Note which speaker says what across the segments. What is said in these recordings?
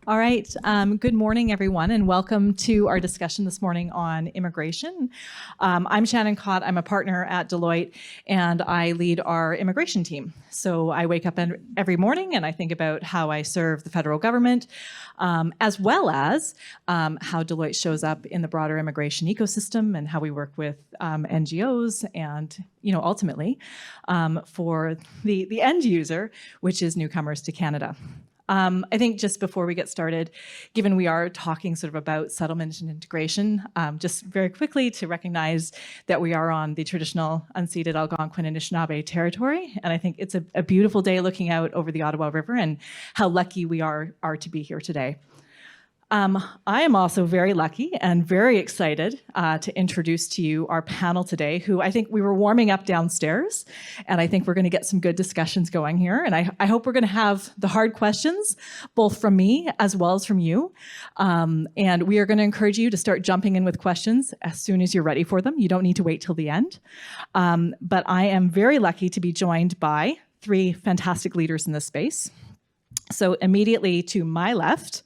Speaker 1: All right. Good morning, everyone, and welcome to our discussion this morning on immigration. I'm Shannon Cott. I'm a partner at Deloitte, and I lead our immigration team. So I wake up every morning and I think about how I serve the federal government, as well as how Deloitte shows up in the broader immigration ecosystem and how we work with NGOs and, ultimately for the end user, which is newcomers to Canada. I think just before we get started, given we are talking sort of about settlement and integration, just very quickly to recognize that we are on the traditional unceded Algonquin and Anishinaabe territory. And I think it's a beautiful day looking out over the Ottawa River and how lucky we are to be here today. I am also very lucky and very excited to introduce to you our panel today, who I think we were warming up downstairs, and I think we're going to get some good discussions going here. And I hope we're going to have the hard questions, both from me as well as from you. And we are going to encourage you to start jumping in with questions as soon as you're ready for them. You don't need to wait till the end. But I am very lucky to be joined by three fantastic leaders in this space. So immediately to my left,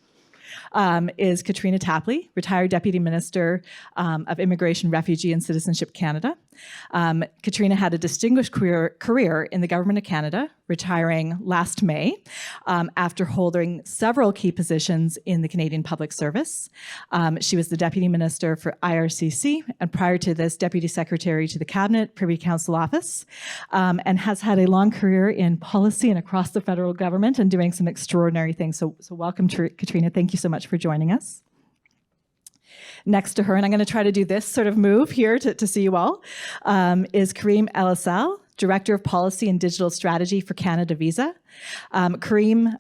Speaker 1: is Katrina Tapley, retired Deputy Minister of Immigration, Refugee and Citizenship Canada. Katrina had a distinguished career in the Government of Canada, retiring last May after holding several key positions in the Canadian Public Service. She was the Deputy Minister for IRCC, and prior to this, Deputy Secretary to the Cabinet, Privy Council Office, and has had a long career in policy and across the federal government and doing some extraordinary things. So welcome, Katrina. Thank you so much for joining us. Next to her, and I'm going to try to do this sort of move here to see you all, is Kareem El-Assal, Director of Policy and Digital Strategy for Canada Visa. Kareem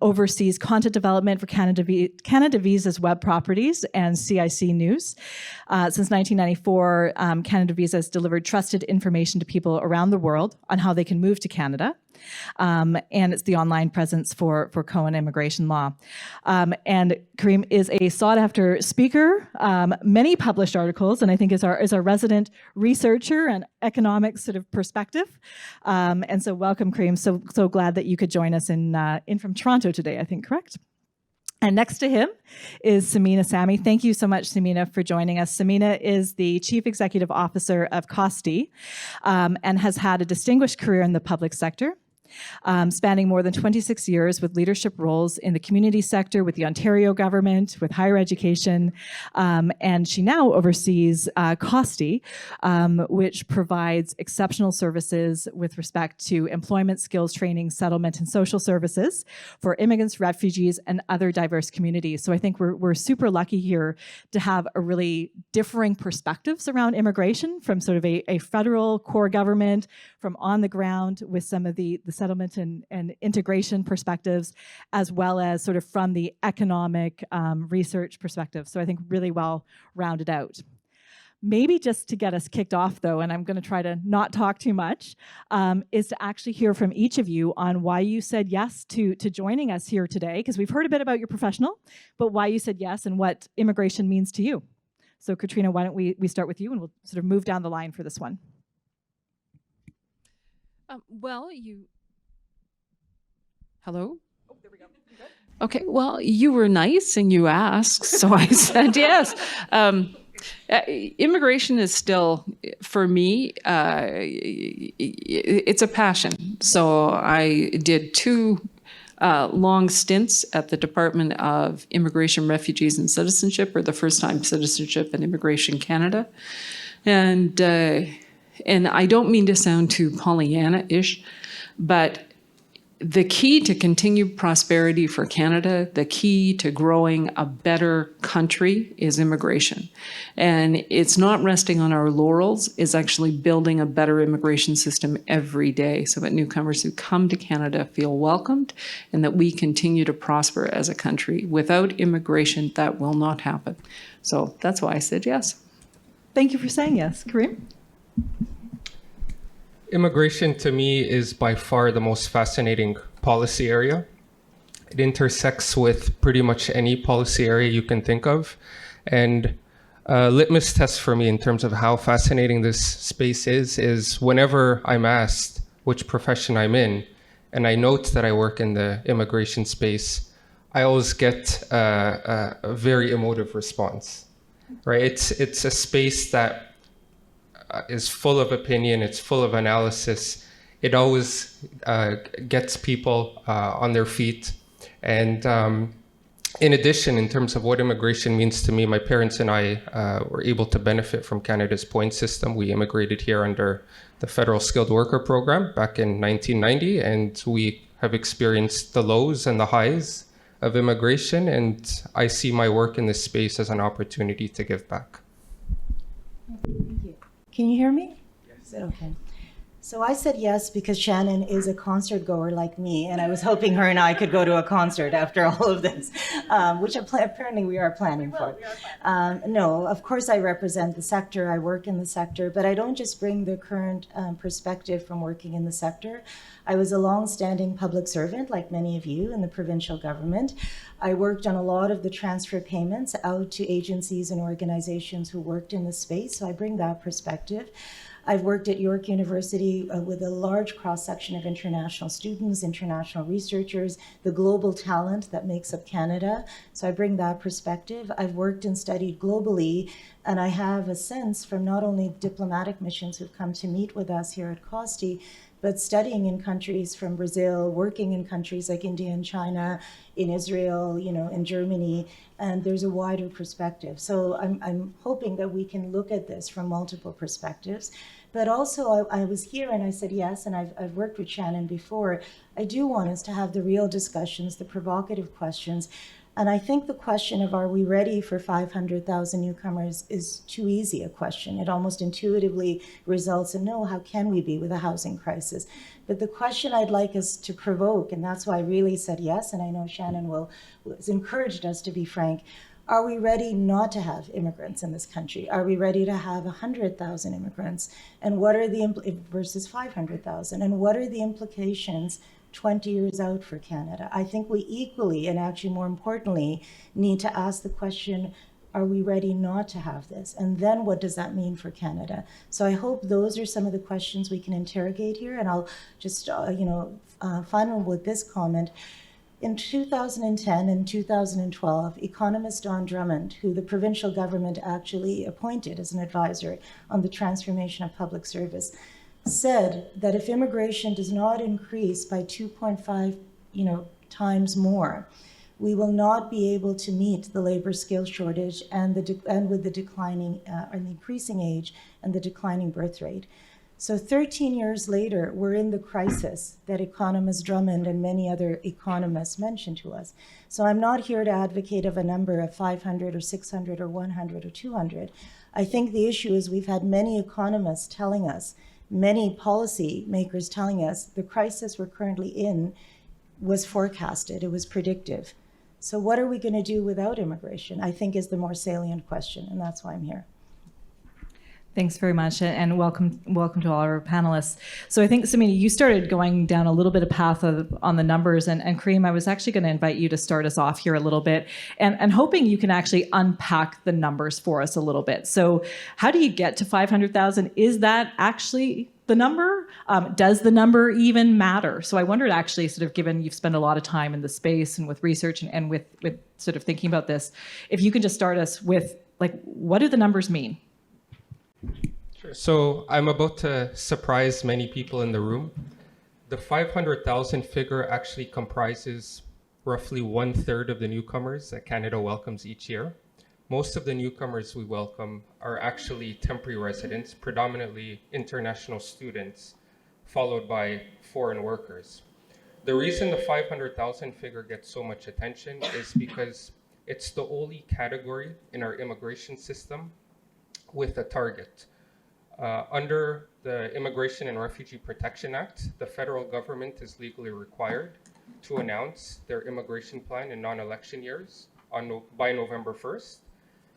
Speaker 1: oversees content development for Canada Visa's web properties and CIC News. Since 1994, Canada Visa has delivered trusted information to people around the world on how they can move to Canada. And it's the online presence for Cohen immigration law. And Kareem is a sought-after speaker, many published articles, and I think is our resident researcher and economic sort of perspective. And so welcome, Kareem. So glad that you could join us in from Toronto today, I think, correct? And next to him is Samina Sami. Thank you so much, Samina, for joining us. Samina is the Chief Executive Officer of COSTI and has had a distinguished career in the public sector. Spanning more than 26 years with leadership roles in the community sector, with the Ontario government, with higher education, and she now oversees COSTI, which provides exceptional services with respect to employment, skills training, settlement, and social services for immigrants, refugees, and other diverse communities. So I think we're super lucky here to have a really differing perspectives around immigration from sort of a federal core government, from on the ground with some of the settlement and integration perspectives, as well as sort of from the economic research perspective. So I think really well rounded out. Maybe just to get us kicked off, though, and I'm going to try to not talk too much, is to actually hear from each of you on why you said yes to joining us here today, because we've heard a bit about your professional, but why you said yes and what immigration means to you. So Katrina, why don't we start with you, and we'll sort of move down the line for this one.
Speaker 2: Hello?
Speaker 1: Oh, there we go.
Speaker 2: Okay, well, you were nice and you asked, so I said yes. Immigration is still, for me, it's a passion. So I did two long stints at the Department of Immigration, Refugees and Citizenship, or the First Time Citizenship and Immigration Canada. And I don't mean to sound too Pollyanna-ish, but the key to continued prosperity for Canada, the key to growing a better country is immigration. And it's not resting on our laurels, it's actually building a better immigration system every day so that newcomers who come to Canada feel welcomed and that we continue to prosper as a country. Without immigration, that will not happen. So that's why I said yes.
Speaker 1: Thank you for saying yes. Kareem?
Speaker 3: Immigration to me is by far the most fascinating policy area. It intersects with pretty much any policy area you can think of. And a litmus test for me in terms of how fascinating this space is whenever I'm asked which profession I'm in, and I note that I work in the immigration space, I always get a very emotive response, right? It's a space that is full of opinion. It's full of analysis. It always gets people on their feet. And in addition, in terms of what immigration means to me, my parents and I were able to benefit from Canada's point system. We immigrated here under the Federal Skilled Worker Program back in 1990, and we have experienced the lows and the highs of immigration, and I see my work in this space as an opportunity to give back.
Speaker 4: Thank you. Can you hear me? Yes. Is it okay? So I said yes because Shannon is a concert goer like me, and I was hoping her and I could go to a concert after all of this, which apparently we are planning for. No, of course I represent the sector, I work in the sector, but I don't just bring the current perspective from working in the sector. I was a long-standing public servant, like many of you, in the provincial government. I worked on a lot of the transfer payments out to agencies and organizations who worked in the space, so I bring that perspective. I've worked at York University with a large cross-section of international students, international researchers, the global talent that makes up Canada. So I bring that perspective. I've worked and studied globally, and I have a sense from not only diplomatic missions who've come to meet with us here at COSTI, but studying in countries from Brazil, working in countries like India and China, in Israel, in Germany, and there's a wider perspective. So I'm hoping that we can look at this from multiple perspectives. But also I was here and I said yes, and I've worked with Shannon before. I do want us to have the real discussions, the provocative questions. And I think the question of are we ready for 500,000 newcomers is too easy a question. It almost intuitively results in no, how can we be with a housing crisis? But the question I'd like us to provoke, and that's why I really said yes, and I know Shannon has encouraged us to be frank, are we ready not to have immigrants in this country? Are we ready to have 100,000 immigrants? And what are versus 500,000? And what are the implications 20 years out for Canada? I think we equally, and actually more importantly, need to ask the question, are we ready not to have this? And then what does that mean for Canada? So I hope those are some of the questions we can interrogate here. And I'll just, final with this comment. In 2010 and 2012, economist Don Drummond, who the provincial government actually appointed as an advisor on the transformation of public service, said that if immigration does not increase by 2.5 times more, we will not be able to meet the labor skill shortage and with the declining and the increasing age and the declining birth rate. So 13 years later, we're in the crisis that economist Drummond and many other economists mentioned to us. So I'm not here to advocate of a number of 500 or 600 or 100 or 200. I think the issue is we've had many economists telling us, many policy makers telling us the crisis we're currently in was forecasted, it was predictive. So what are we going to do without immigration, I think is the more salient question, and that's why I'm here.
Speaker 1: Thanks very much, and welcome to all our panelists. So I think, Samina, you started going down a little bit of path on the numbers, and Kareem, I was actually going to invite you to start us off here a little bit, and hoping you can actually unpack the numbers for us a little bit. So how do you get to 500,000? Is that actually the number? Does the number even matter? So I wondered actually, sort of given you've spent a lot of time in the space and with research and with sort of thinking about this, if you can just start us with, like, what do the numbers mean?
Speaker 3: Sure. So I'm about to surprise many people in the room. The 500,000 figure actually comprises roughly 1/3 of the newcomers that Canada welcomes each year. Most of the newcomers we welcome are actually temporary residents, predominantly international students, followed by foreign workers. The reason the 500,000 figure gets so much attention is because it's the only category in our immigration system with a target. Under the Immigration and Refugee Protection Act, the federal government is legally required to announce their immigration plan in non-election years by November 1st.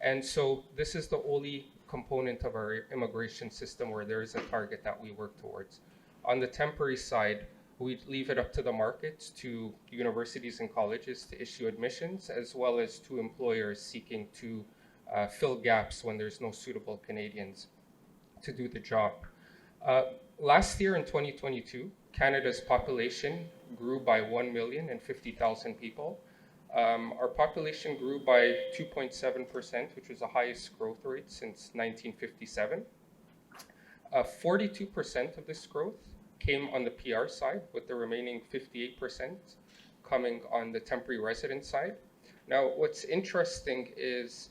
Speaker 3: And so this is the only component of our immigration system where there is a target that we work towards. On the temporary side, we leave it up to the markets, to universities and colleges to issue admissions, as well as to employers seeking to fill gaps when there's no suitable Canadians to do the job. Last year in 2022, Canada's population grew by 1,050,000 people. Our population grew by 2.7%, which was the highest growth rate since 1957. 42% of this growth came on the PR side, with the remaining 58% coming on the temporary resident side. Now, what's interesting is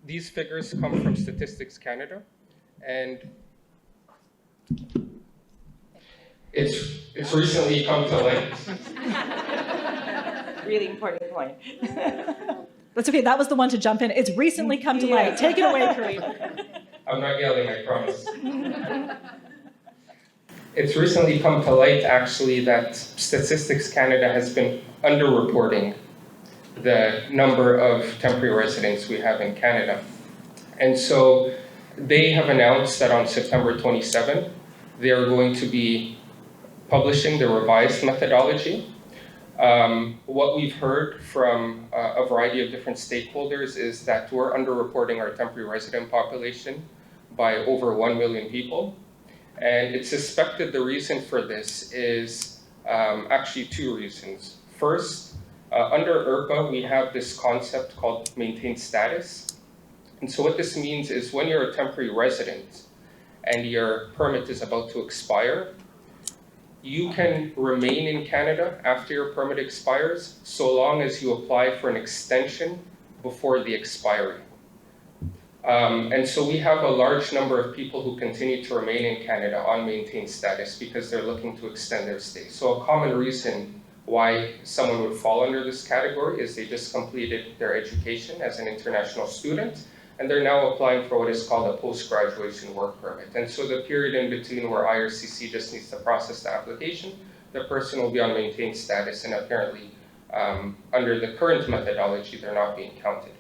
Speaker 3: these figures come from Statistics Canada, and it's recently come to light.
Speaker 4: Really important point.
Speaker 1: That's okay. That was the one to jump in. It's recently come to light. Take it away, Kareem.
Speaker 3: I'm not yelling, I promise. It's recently come to light, actually, that Statistics Canada has been underreporting the number of temporary residents we have in Canada. And so they have announced that on September 27, they are going to be publishing the revised methodology. What we've heard from a variety of different stakeholders is that we're underreporting our temporary resident population by over 1 million people. And it's suspected the reason for this is actually two reasons. First, under IRPA, we have this concept called maintained status. And so what this means is when you're a temporary resident and your permit is about to expire, you can remain in Canada after your permit expires, so long as you apply for an extension before the expiry. And so we have a large number of people who continue to remain in Canada on maintained status because they're looking to extend their stay. So a common reason why someone would fall under this category is they just completed their education as an international student, and they're now applying for what is called a post-graduation work permit. And so the period in between where IRCC just needs to process the application, the person will be on maintained status, and apparently under the current methodology, they're not being counted.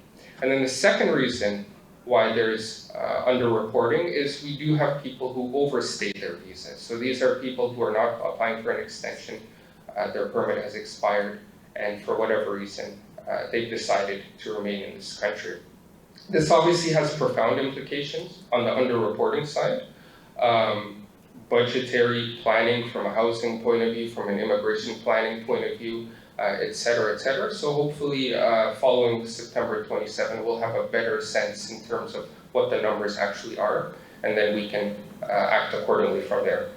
Speaker 3: And then the second reason why there's underreporting is we do have people who overstay their visas. So these are people who are not applying for an extension, their permit has expired, and for whatever reason, they've decided to remain in this country. This obviously has profound implications on the underreporting side. Budgetary planning from a housing point of view, from an immigration planning point of view, et cetera, et cetera. So hopefully following September 27, we'll have a better sense in terms of what the numbers actually are, and then we can act accordingly from there.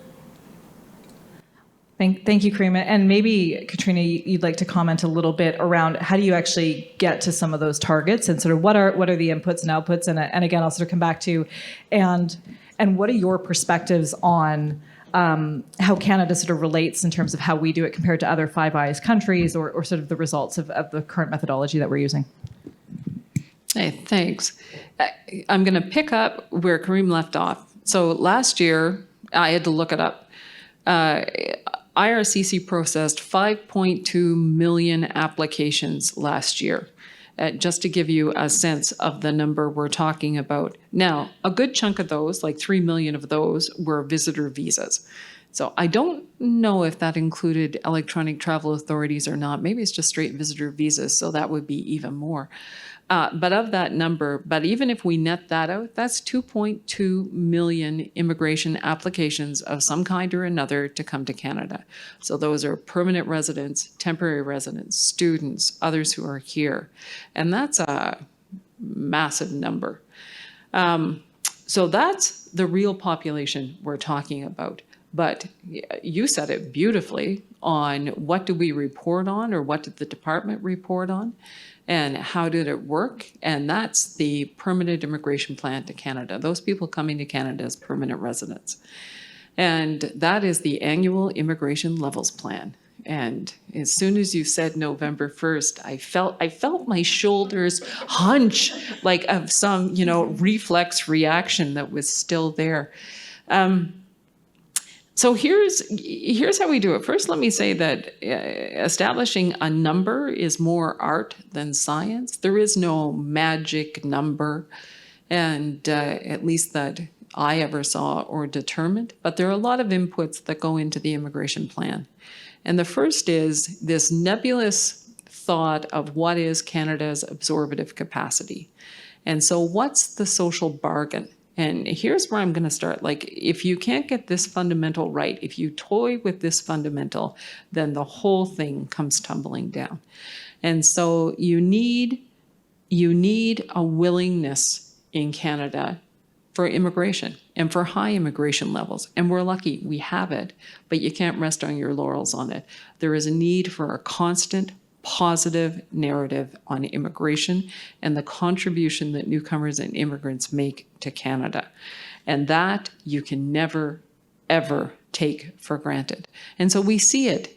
Speaker 1: Thank you, Kareem. And maybe, Katrina, you'd like to comment a little bit around how do you actually get to some of those targets, and sort of what are the inputs and outputs? And again, I'll sort of come back to, and what are your perspectives on how Canada sort of relates in terms of how we do it compared to other Five Eyes countries, or sort of the results of the current methodology that we're using?
Speaker 2: Hey, thanks. I'm going to pick up where Kareem left off. So last year, I had to look it up. IRCC processed 5.2 million applications last year, just to give you a sense of the number we're talking about. Now, a good chunk of those, like 3 million of those, were visitor visas. So I don't know if that included electronic travel authorities or not. Maybe it's just straight visitor visas, so that would be even more. But of that number, but even if we net that out, that's 2.2 million immigration applications of some kind or another to come to Canada. So those are permanent residents, temporary residents, students, others who are here. And that's a massive number. So that's the real population we're talking about. But you said it beautifully on what do we report on, or what did the department report on, and how did it work? And that's the permanent immigration plan to Canada. Those people coming to Canada as permanent residents. And that is the annual immigration levels plan. And as soon as you said November 1st, I felt my shoulders hunch, like of some, reflex reaction that was still there. So here's how we do it. First, let me say that establishing a number is more art than science. There is no magic number, and at least that I ever saw or determined. But there are a lot of inputs that go into the immigration plan. And the first is this nebulous thought of what is Canada's absorptive capacity. And so what's the social bargain? And here's where I'm going to start. Like, if you can't get this fundamental right, if you toy with this fundamental, then the whole thing comes tumbling down. And so you need a willingness in Canada for immigration and for high immigration levels. And we're lucky we have it, but you can't rest on your laurels on it. There is a need for a constant positive narrative on immigration and the contribution that newcomers and immigrants make to Canada. And that you can never, ever take for granted. And so we see it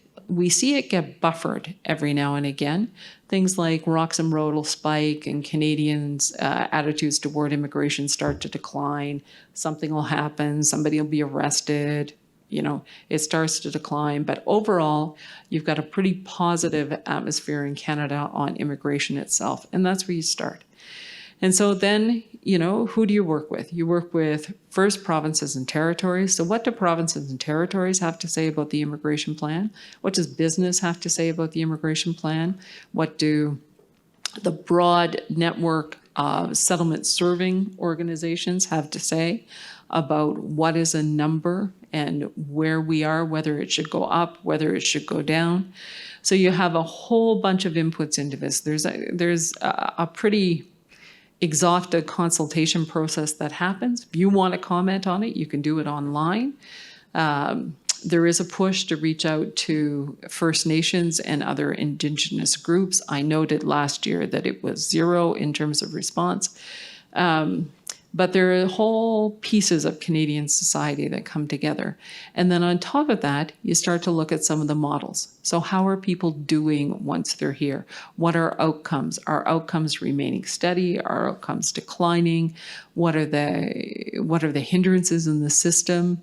Speaker 2: get buffered every now and again. Things like Roxham Road will spike and Canadians' attitudes toward immigration start to decline. Something will happen, somebody will be arrested, it starts to decline. But overall, you've got a pretty positive atmosphere in Canada on immigration itself, and that's where you start. And so then, who do you work with? You work with first provinces and territories. So what do provinces and territories have to say about the immigration plan? What does business have to say about the immigration plan? What do the broad network of settlement serving organizations have to say about what is a number and where we are, whether it should go up, whether it should go down? So you have a whole bunch of inputs into this. There's a pretty exhaustive consultation process that happens. If you want to comment on it, you can do it online. There is a push to reach out to First Nations and other Indigenous groups. I noted last year that it was 0 in terms of response. But there are whole pieces of Canadian society that come together. And then on top of that, you start to look at some of the models. So how are people doing once they're here? What are outcomes? Are outcomes remaining steady? Are outcomes declining? What are the hindrances in the system?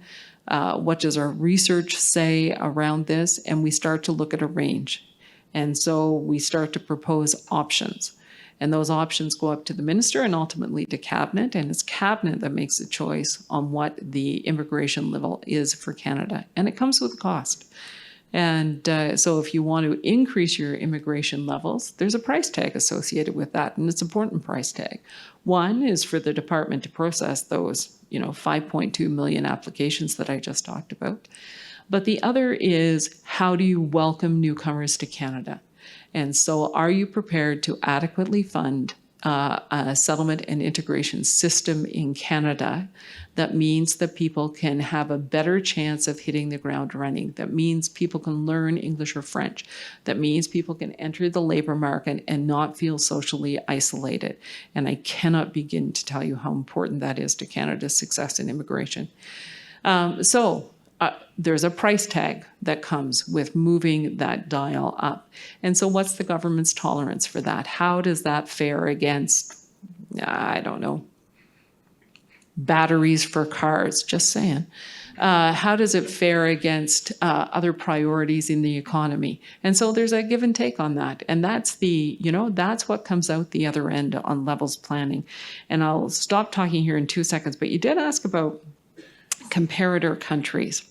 Speaker 2: What does our research say around this? And we start to look at a range. And so we start to propose options. And those options go up to the minister and ultimately to cabinet. And it's cabinet that makes the choice on what the immigration level is for Canada. And it comes with a cost. And so if you want to increase your immigration levels, there's a price tag associated with that. And it's an important price tag. One is for the department to process those 5.2 million applications that I just talked about. But the other is, how do you welcome newcomers to Canada? And so are you prepared to adequately fund a settlement and integration system in Canada that means that people can have a better chance of hitting the ground running, that means people can learn English or French, that means people can enter the labor market and not feel socially isolated? And I cannot begin to tell you how important that is to Canada's success in immigration. There's a price tag that comes with moving that dial up. And so what's the government's tolerance for that? How does that fare against, I don't know, batteries for cars, just saying. How does it fare against other priorities in the economy? And so there's a give and take on that. And that's that's what comes out the other end on levels planning. And I'll stop talking here in 2 seconds, but you did ask about comparator countries.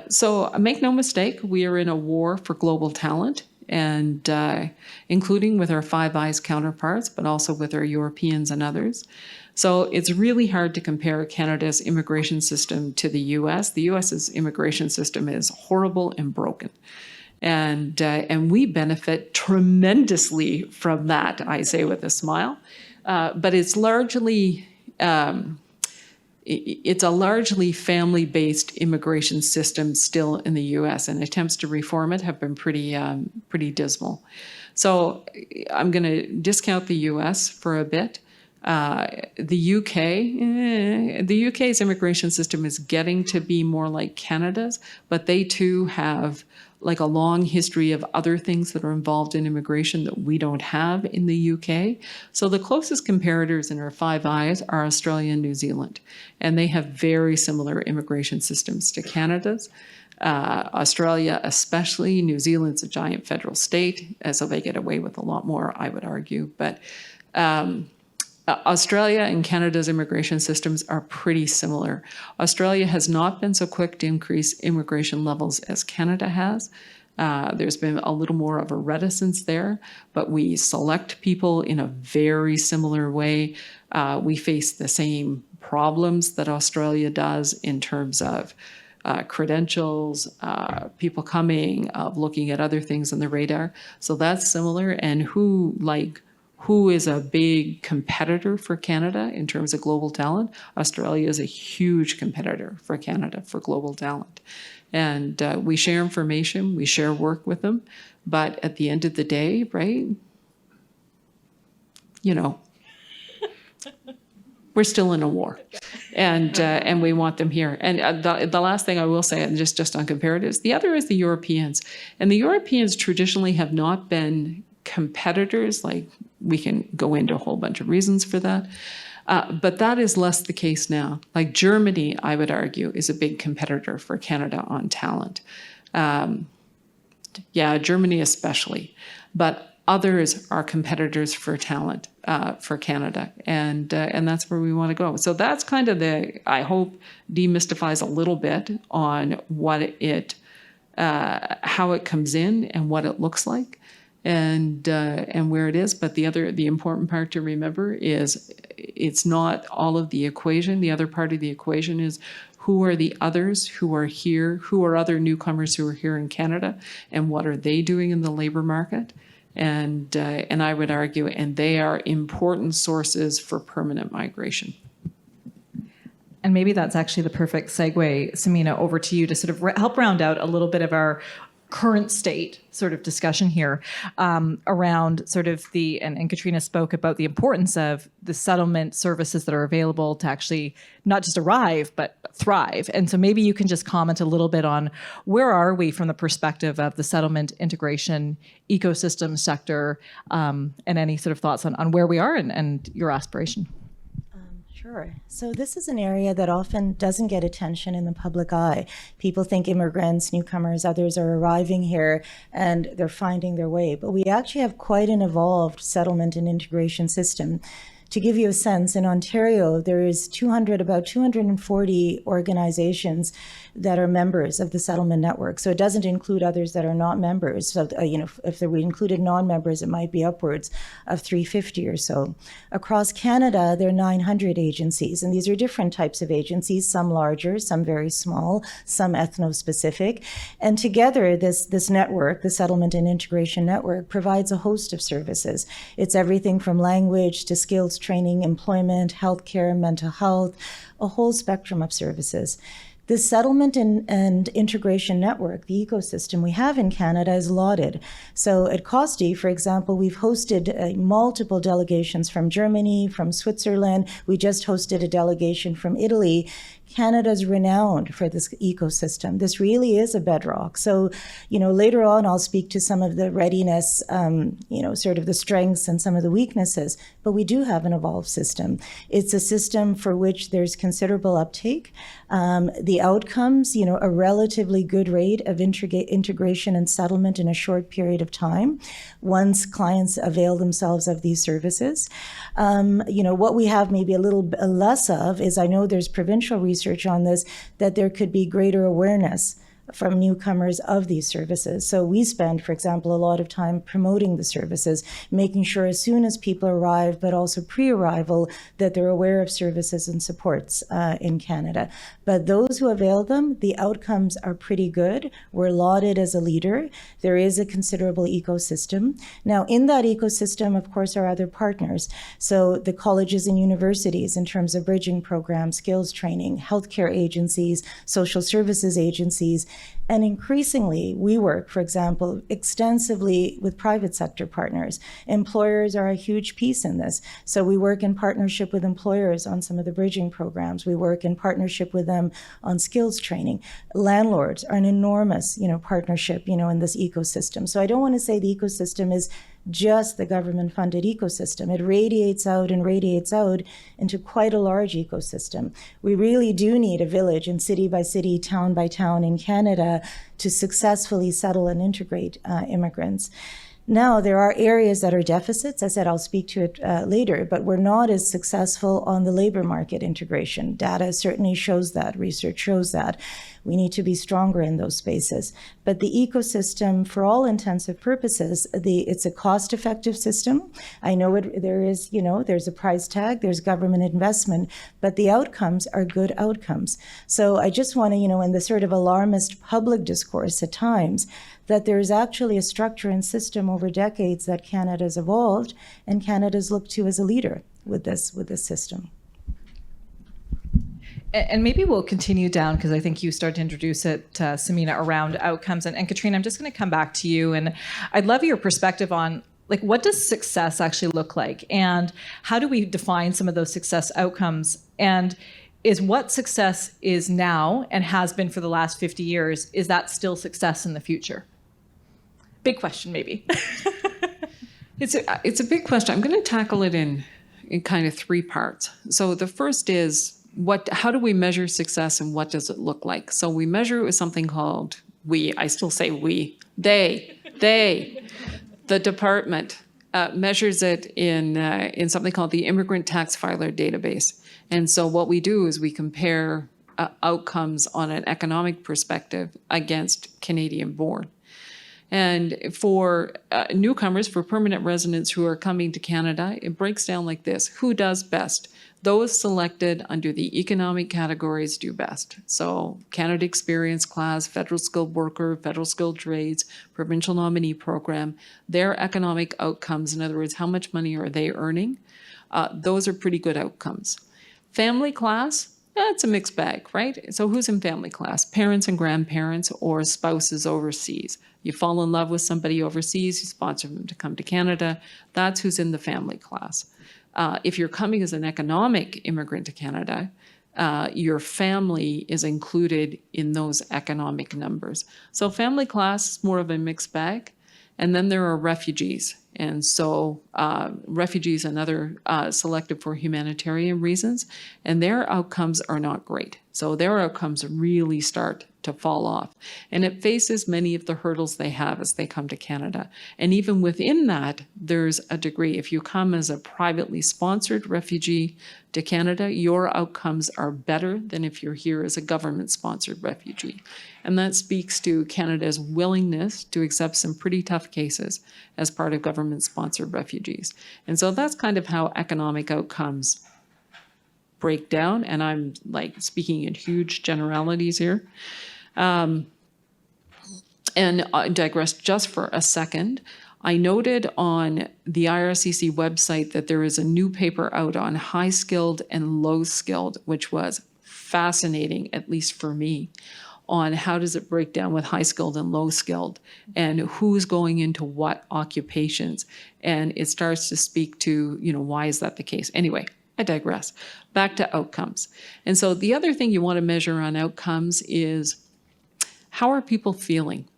Speaker 2: So make no mistake, we are in a war for global talent, and including with our Five Eyes counterparts, but also with our Europeans and others. So it's really hard to compare Canada's immigration system to the US. The US's immigration system is horrible and broken. And we benefit tremendously from that, I say with a smile. But it's largely... it's a largely family-based immigration system still in the U.S., and attempts to reform it have been pretty dismal. So I'm going to discount the U.S. for a bit. The UK's immigration system is getting to be more like Canada's, but they too have like a long history of other things that are involved in immigration that we don't have in the UK. So the closest comparators in our Five Eyes are Australia and New Zealand, and they have very similar immigration systems to Canada's. Australia especially, New Zealand's a giant federal state, so they get away with a lot more, I would argue. But Australia and Canada's immigration systems are pretty similar. Australia has not been so quick to increase immigration levels as Canada has. There's been a little more of a reticence there, but we select people in a very similar way. We face the same problems that Australia does in terms of credentials, people coming, of looking at other things on the radar. So that's similar. And who is a big competitor for Canada in terms of global talent? Australia is a huge competitor for Canada for global talent. And we share information, we share work with them. But at the end of the day, right, we're still in a war, and we want them here. And the last thing I will say, and just on comparatives, the other is the Europeans. And the Europeans traditionally have not been competitors. Like, we can go into a whole bunch of reasons for that. But that is less the case now. Like Germany, I would argue, is a big competitor for Canada on talent. Germany especially. But others are competitors for talent for Canada, and that's where we want to go. So that's kind of I hope, demystifies a little bit on what how it comes in and what it looks like, and where it is. But the important part to remember is it's not all of the equation. The other part of the equation is who are the others who are here, who are other newcomers who are here in Canada, and what are they doing in the labor market? And I would argue, and they are important sources for permanent migration.
Speaker 1: And maybe that's actually the perfect segue, Samina, over to you to sort of help round out a little bit of our current state sort of discussion here around sort of and Katrina spoke about the importance of the settlement services that are available to actually not just arrive, but thrive. And so maybe you can just comment a little bit on where are we from the perspective of the settlement integration ecosystem sector, and any sort of thoughts on where we are and your aspiration.
Speaker 4: Sure. So this is an area that often doesn't get attention in the public eye. People think immigrants, newcomers, others are arriving here and they're finding their way. But we actually have quite an evolved settlement and integration system. To give you a sense, in Ontario, there is about 240 organizations that are members of the settlement network. So it doesn't include others that are not members. So, if we included non-members, it might be upwards of 350 or so. Across Canada, there are 900 agencies, and these are different types of agencies, some larger, some very small, some ethno-specific. And together, this network, the Settlement and Integration Network, provides a host of services. It's everything from language to skills training, employment, healthcare, mental health, a whole spectrum of services. The settlement and integration network, the ecosystem we have in Canada, is lauded. So at COSTI, for example, we've hosted multiple delegations from Germany, from Switzerland. We just hosted a delegation from Italy. Canada's renowned for this ecosystem. This really is a bedrock. So, later on, I'll speak to some of the readiness, sort of the strengths and some of the weaknesses, but we do have an evolved system. It's a system for which there's considerable uptake. The outcomes, a relatively good rate of integration and settlement in a short period of time once clients avail themselves of these services. What we have maybe a little less of is, I know there's provincial research on this, that there could be greater awareness from newcomers of these services. So we spend, for example, a lot of time promoting the services, making sure as soon as people arrive, but also pre-arrival, that they're aware of services and supports in Canada. But those who avail them, the outcomes are pretty good. We're lauded as a leader. There is a considerable ecosystem. Now, in that ecosystem, of course, are other partners. So the colleges and universities in terms of bridging programs, skills training, healthcare agencies, social services agencies, and increasingly, we work, for example, extensively with private sector partners. Employers are a huge piece in this. So we work in partnership with employers on some of the bridging programs. We work in partnership with them on skills training. Landlords are an enormous, partnership, in this ecosystem. So I don't want to say the ecosystem is just the government-funded ecosystem. It radiates out into quite a large ecosystem. We really do need a village and city by city, town by town in Canada to successfully settle and integrate immigrants. Now, there are areas that are deficits. I said I'll speak to it later, but we're not as successful on the labor market integration. Data certainly shows that. Research shows that. We need to be stronger in those spaces. But the ecosystem, for all intensive purposes, it's a cost-effective system. I know there's a price tag, there's government investment, but the outcomes are good outcomes. So I just want to, in the sort of alarmist public discourse at times, that there is actually a structure and system over decades that Canada's evolved, and Canada's looked to as a leader with this system.
Speaker 1: And maybe we'll continue down, because I think you started to introduce it, Samina, around outcomes. And Katrina, I'm just going to come back to you, and I'd love your perspective on, like, what does success actually look like, and how do we define some of those success outcomes? And is what success is now and has been for the last 50 years, is that still success in the future? Big question, maybe.
Speaker 2: It's a big question. I'm going to tackle it in kind of three parts. So the first is, how do we measure success, and what does it look like? So we measure it with something called I still say they, the department measures it in something called the Immigrant Tax Filer Database. And so what we do is we compare outcomes on an economic perspective against Canadian-born. And for newcomers, for permanent residents who are coming to Canada, it breaks down like this. Who does best? Those selected under the economic categories do best. So Canada Experience Class, Federal Skilled Worker, Federal Skilled Trades, Provincial Nominee Program, their economic outcomes, in other words, how much money are they earning? Those are pretty good outcomes. Family class, it's a mixed bag, right? So who's in family class? Parents and grandparents or spouses overseas. You fall in love with somebody overseas, you sponsor them to come to Canada. That's who's in the family class. If you're coming as an economic immigrant to Canada, your family is included in those economic numbers. So family class is more of a mixed bag. And then there are refugees. And so refugees and other selected for humanitarian reasons, and their outcomes are not great. So their outcomes really start to fall off. And it faces many of the hurdles they have as they come to Canada. And even within that, there's a degree. If you come as a privately sponsored refugee to Canada, your outcomes are better than if you're here as a government-sponsored refugee. And that speaks to Canada's willingness to accept some pretty tough cases as part of government-sponsored refugees. And so that's kind of how economic outcomes break down. And I'm like speaking in huge generalities here. And I digress just for a second. I noted on the IRCC website that there is a new paper out on high-skilled and low-skilled, which was fascinating, at least for me, on how does it break down with high-skilled and low-skilled, and who's going into what occupations. And it starts to speak to, why is that the case? Anyway, I digress. Back to outcomes. And so the other thing you want to measure on outcomes is, how are people feeling?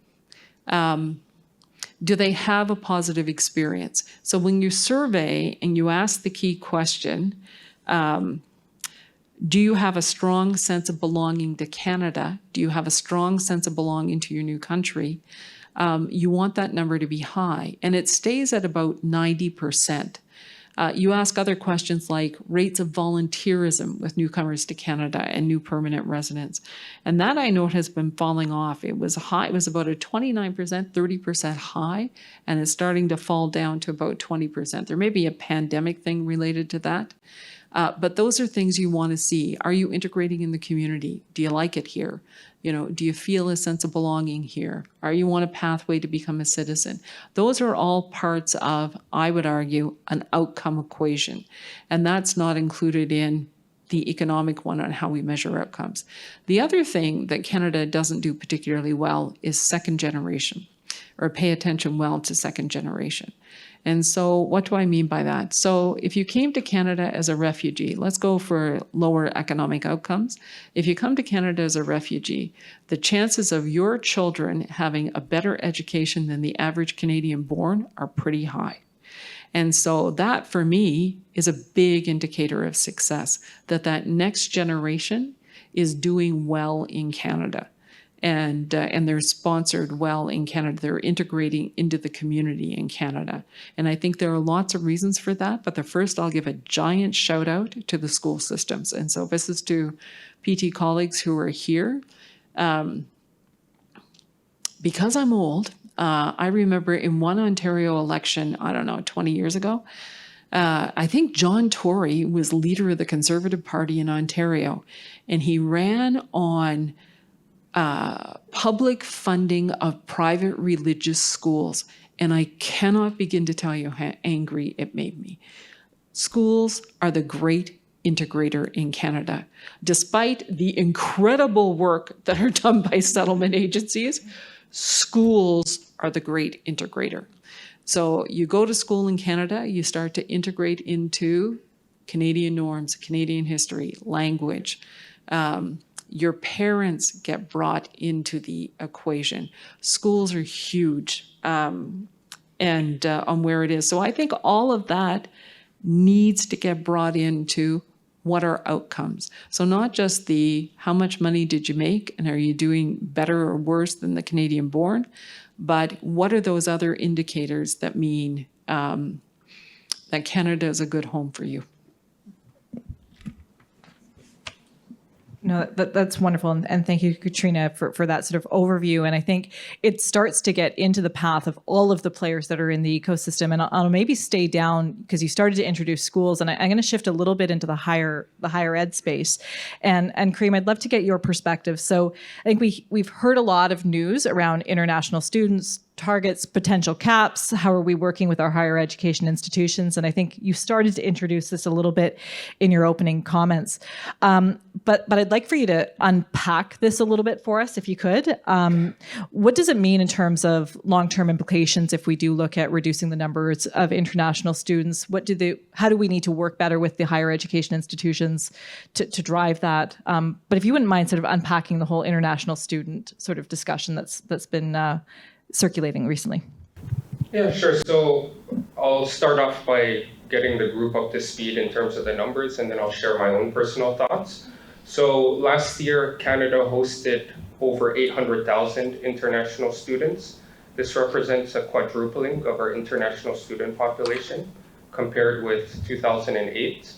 Speaker 2: Do they have a positive experience? So when you survey and you ask the key question, do you have a strong sense of belonging to Canada? Do you have a strong sense of belonging to your new country? You want that number to be high, and it stays at about 90%. You ask other questions like rates of volunteerism with newcomers to Canada and new permanent residents. And that, I note, has been falling off. It was high. It was about a 29%, 30% high, and it's starting to fall down to about 20%. There may be a pandemic thing related to that. But those are things you want to see. Are you integrating in the community? Do you like it here? Do you feel a sense of belonging here? Are you on a pathway to become a citizen? Those are all parts of, I would argue, an outcome equation. And that's not included in the economic one on how we measure outcomes. The other thing that Canada doesn't do particularly well is second generation, or pay attention well to second generation. And so what do I mean by that? So if you came to Canada as a refugee, let's go for lower economic outcomes. If you come to Canada as a refugee, the chances of your children having a better education than the average Canadian born are pretty high. And so that, for me, is a big indicator of success, that next generation is doing well in Canada. and they're sponsored well in Canada. They're integrating into the community in Canada. And I think there are lots of reasons for that. But first, I'll give a giant shout out to the school systems. And so this is to PT colleagues who are here. Because I'm old, I remember in one Ontario election, I don't know, 20 years ago, I think John Tory was leader of the Conservative Party in Ontario, and he ran on public funding of private religious schools. And I cannot begin to tell you how angry it made me. Schools are the great integrator in Canada. Despite the incredible work that are done by settlement agencies, schools are the great integrator. So you go to school in Canada, you start to integrate into Canadian norms, Canadian history, language. Your parents get brought into the equation. Schools are huge on where it is. So I think all of that needs to get brought into what are outcomes. So not just the how much money did you make and are you doing better or worse than the Canadian born, but what are those other indicators that mean that Canada is a good home for you?
Speaker 1: No, that's wonderful. And thank you, Katrina, for that sort of overview. And I think it starts to get into the path of all of the players that are in the ecosystem. And I'll maybe stay down because you started to introduce schools. And I'm going to shift a little bit into the higher ed space. And Kareem, I'd love to get your perspective. So I think we've heard a lot of news around international students, targets, potential caps. How are we working with our higher education institutions? And I think you started to introduce this a little bit in your opening comments. But I'd like for you to unpack this a little bit for us, if you could. What does it mean in terms of long-term implications if we do look at reducing the numbers of international students? How do we need to work better with the higher education institutions to drive that? But if you wouldn't mind sort of unpacking the whole international student sort of discussion that's been circulating recently.
Speaker 3: Yeah, sure. So I'll start off by getting the group up to speed in terms of the numbers, and then I'll share my own personal thoughts. So last year, Canada hosted over 800,000 international students. This represents a quadrupling of our international student population compared with 2008.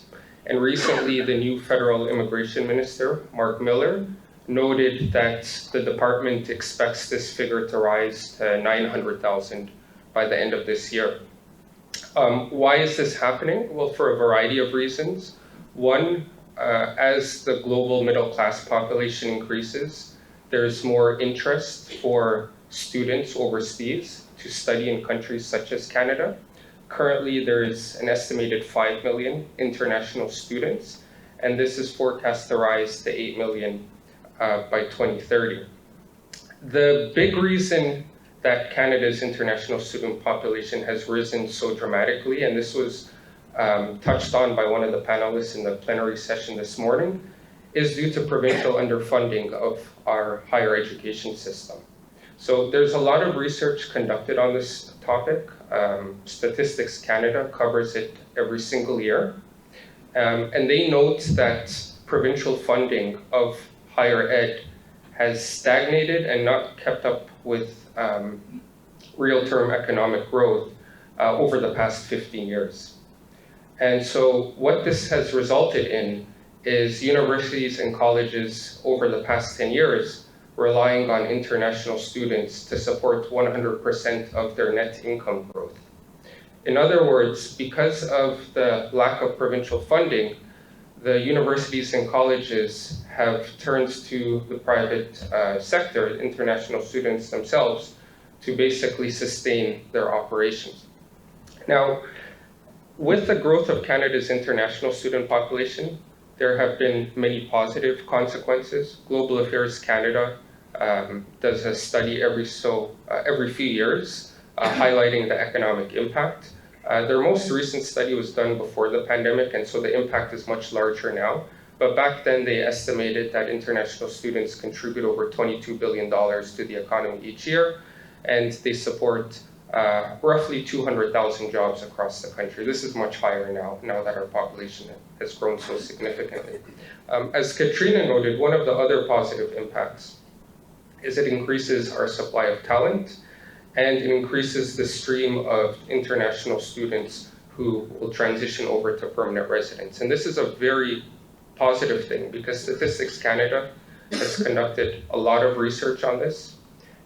Speaker 3: And recently, the new federal immigration minister, Mark Miller, noted that the department expects this figure to rise to 900,000 by the end of this year. Why is this happening? Well, for a variety of reasons. One, as the global middle class population increases, there's more interest for students overseas to study in countries such as Canada. Currently, there is an estimated 5 million international students, and this is forecast to rise to 8 million by 2030. The big reason that Canada's international student population has risen so dramatically, and this was touched on by one of the panelists in the plenary session this morning, is due to provincial underfunding of our higher education system. So there's a lot of research conducted on this topic. Statistics Canada covers it every single year. And they note that provincial funding of higher ed has stagnated and not kept up with real-term economic growth over the past 15 years. And so what this has resulted in is universities and colleges over the past 10 years relying on international students to support 100% of their net income growth. In other words, because of the lack of provincial funding, the universities and colleges have turned to the private sector, international students themselves, to basically sustain their operations. Now, with the growth of Canada's international student population, there have been many positive consequences. Global Affairs Canada does a study every few years highlighting the economic impact. Their most recent study was done before the pandemic, and so the impact is much larger now. But back then, they estimated that international students contribute over $22 billion to the economy each year, and they support roughly 200,000 jobs across the country. This is much higher now that our population has grown so significantly. As Katrina noted, one of the other positive impacts is it increases our supply of talent, and it increases the stream of international students who will transition over to permanent residence. And this is a very positive thing because Statistics Canada has conducted a lot of research on this,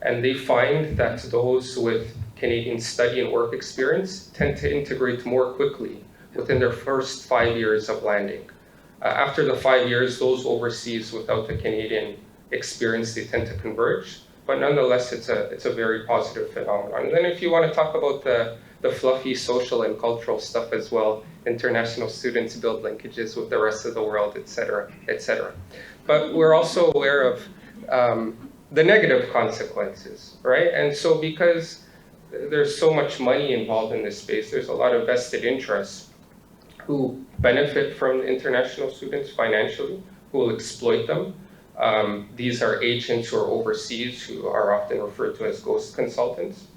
Speaker 3: and they find that those with Canadian study and work experience tend to integrate more quickly within their first 5 years of landing. After the 5 years, those overseas without the Canadian experience, they tend to converge. But nonetheless, it's a very positive phenomenon. And then if you want to talk about the fluffy social and cultural stuff as well, international students build linkages with the rest of the world, et cetera, et cetera. But we're also aware of the negative consequences, right? And so because there's so much money involved in this space, there's a lot of vested interests who benefit from the international students financially, who will exploit them. These are agents who are overseas, who are often referred to as ghost consultants.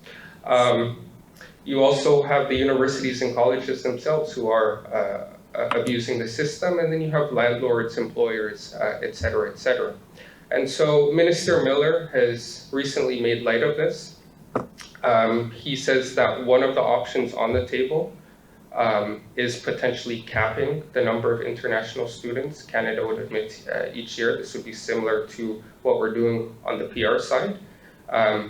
Speaker 3: You also have the universities and colleges themselves who are abusing the system, and then you have landlords, employers, et cetera, et cetera. And so Minister Miller has recently made light of this. He says that one of the options on the table is potentially capping the number of international students Canada would admit each year. This would be similar to what we're doing on the PR side.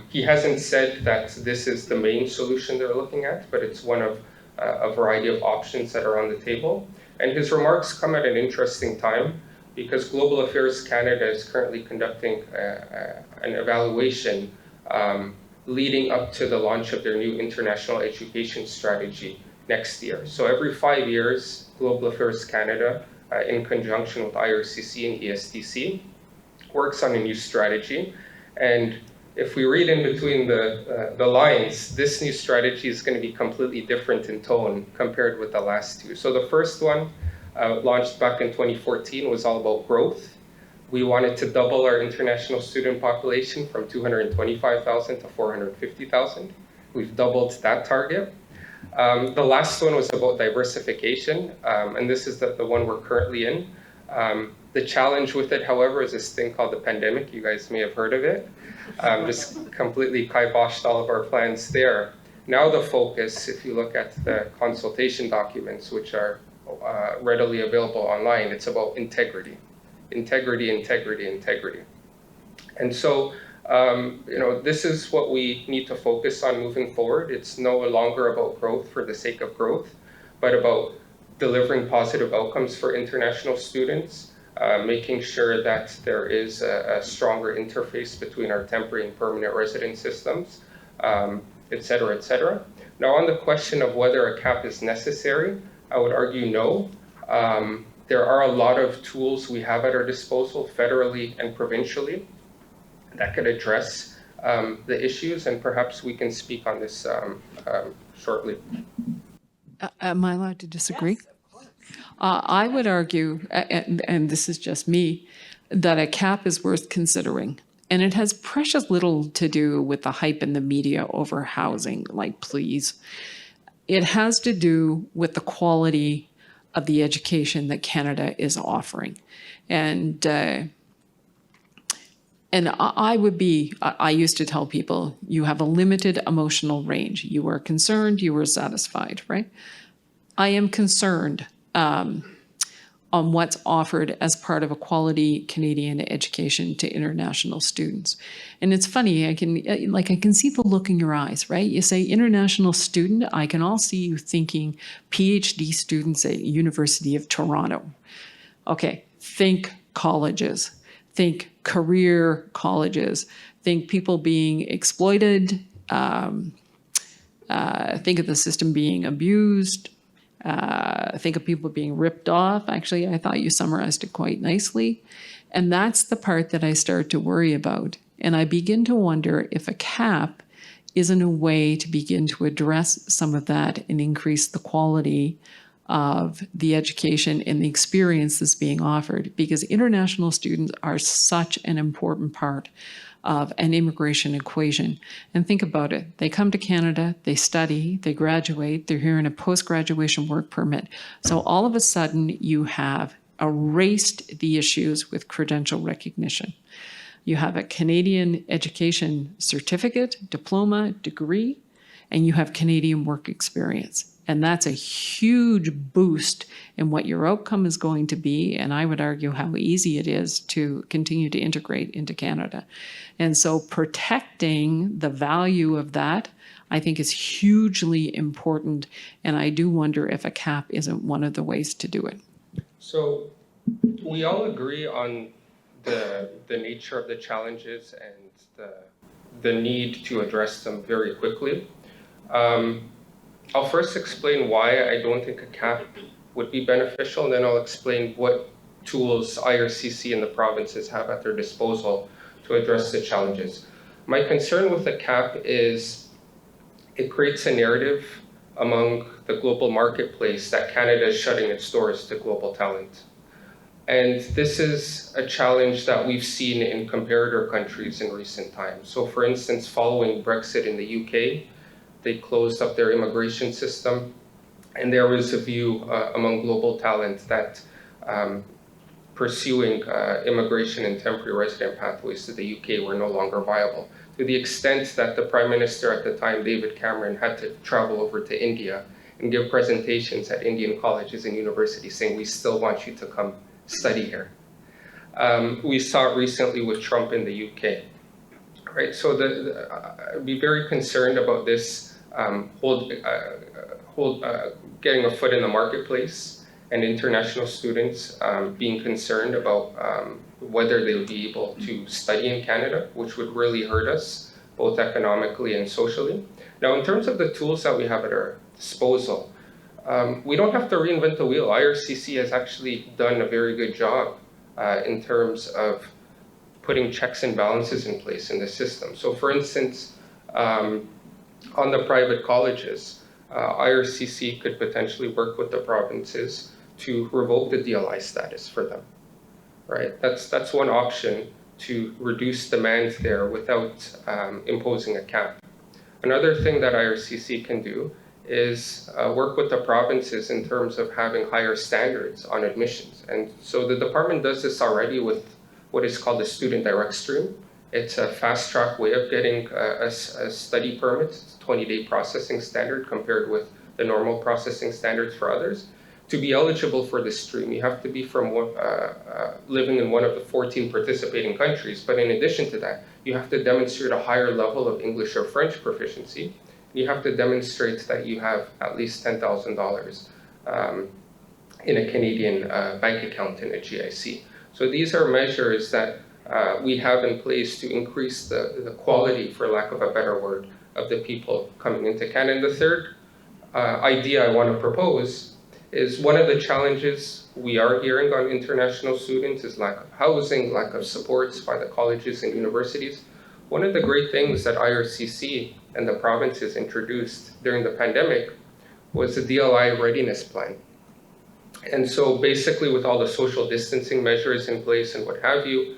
Speaker 3: He hasn't said that this is the main solution they're looking at, but it's one of a variety of options that are on the table. And his remarks come at an interesting time because Global Affairs Canada is currently conducting an evaluation leading up to the launch of their new international education strategy next year. So every 5 years, Global Affairs Canada, in conjunction with IRCC and ESTC, works on a new strategy. And if we read in between the lines, this new strategy is going to be completely different in tone compared with the last two. So the first one, launched back in 2014, was all about growth. We wanted to double our international student population from 225,000 to 450,000. We've doubled that target. The last one was about diversification, and this is the one we're currently in. The challenge with it, however, is this thing called the pandemic. You guys may have heard of it. Just completely kiboshed all of our plans there. Now the focus, if you look at the consultation documents, which are readily available online, it's about integrity. Integrity, integrity, integrity. And so, this is what we need to focus on moving forward. It's no longer about growth for the sake of growth, but about delivering positive outcomes for international students, making sure that there is a stronger interface between our temporary and permanent resident systems, et cetera, et cetera. Now, on the question of whether a cap is necessary, I would argue no. There are a lot of tools we have at our disposal, federally and provincially, that could address the issues, and perhaps we can speak on this shortly.
Speaker 2: Am I allowed to disagree? Yes, I would argue, and this is just me, that a cap is worth considering. And it has precious little to do with the hype in the media over housing, like, please. It has to do with the quality of the education that Canada is offering. And I used to tell people, you have a limited emotional range. You are concerned, you are satisfied, right? I am concerned on what's offered as part of a quality Canadian education to international students. And it's funny, I can see the look in your eyes, right? You say international student, I can all see you thinking PhD students at University of Toronto. Okay, think colleges, think career colleges, think people being exploited, think of the system being abused, think of people being ripped off. Actually, I thought you summarized it quite nicely. And that's the part that I start to worry about. And I begin to wonder if a cap isn't a way to begin to address some of that and increase the quality of the education and the experience that's being offered, because international students are such an important part of an immigration equation. And think about it. They come to Canada, they study, they graduate, they're here in a post-graduation work permit. So all of a sudden you have erased the issues with credential recognition. You have a Canadian education certificate, diploma, degree, and you have Canadian work experience. And that's a huge boost in what your outcome is going to be. And I would argue how easy it is to continue to integrate into Canada. And so protecting the value of that, I think, is hugely important. And I do wonder if a cap isn't one of the ways to do it.
Speaker 3: So we all agree on the nature of the challenges and the need to address them very quickly. I'll first explain why I don't think a cap would be beneficial, and then I'll explain what tools IRCC and the provinces have at their disposal to address the challenges. My concern with the cap is it creates a narrative among the global marketplace that Canada is shutting its doors to global talent. And this is a challenge that we've seen in comparator countries in recent times. So for instance, following Brexit in the UK, they closed up their immigration system, and there was a view among global talent that pursuing immigration and temporary resident pathways to the UK were no longer viable, to the extent that the Prime Minister at the time, David Cameron, had to travel over to India and give presentations at Indian colleges and universities saying, we still want you to come study here. We saw it recently with Trump in the UK. Right, so I'd be very concerned about this getting a foot in the marketplace, and international students being concerned about whether they would be able to study in Canada, which would really hurt us, both economically and socially. Now, in terms of the tools that we have at our disposal, we don't have to reinvent the wheel. IRCC has actually done a very good job in terms of putting checks and balances in place in the system. So for instance, on the private colleges, IRCC could potentially work with the provinces to revoke the DLI status for them, right? That's one option to reduce demand there without imposing a cap. Another thing that IRCC can do is work with the provinces in terms of having higher standards on admissions. And so the department does this already with what is called the student direct stream. It's a fast track way of getting a study permit. It's a 20-day processing standard compared with the normal processing standards for others. To be eligible for this stream, you have to be from living in one of the 14 participating countries. But in addition to that, you have to demonstrate a higher level of English or French proficiency. You have to demonstrate that you have at least $10,000 in a Canadian bank account in a GIC. So these are measures that we have in place to increase the quality, for lack of a better word, of the people coming into Canada. And the third idea I want to propose is one of the challenges we are hearing on international students is lack of housing, lack of supports by the colleges and universities. One of the great things that IRCC and the provinces introduced during the pandemic was the DLI readiness plan. And so basically with all the social distancing measures in place and what have you,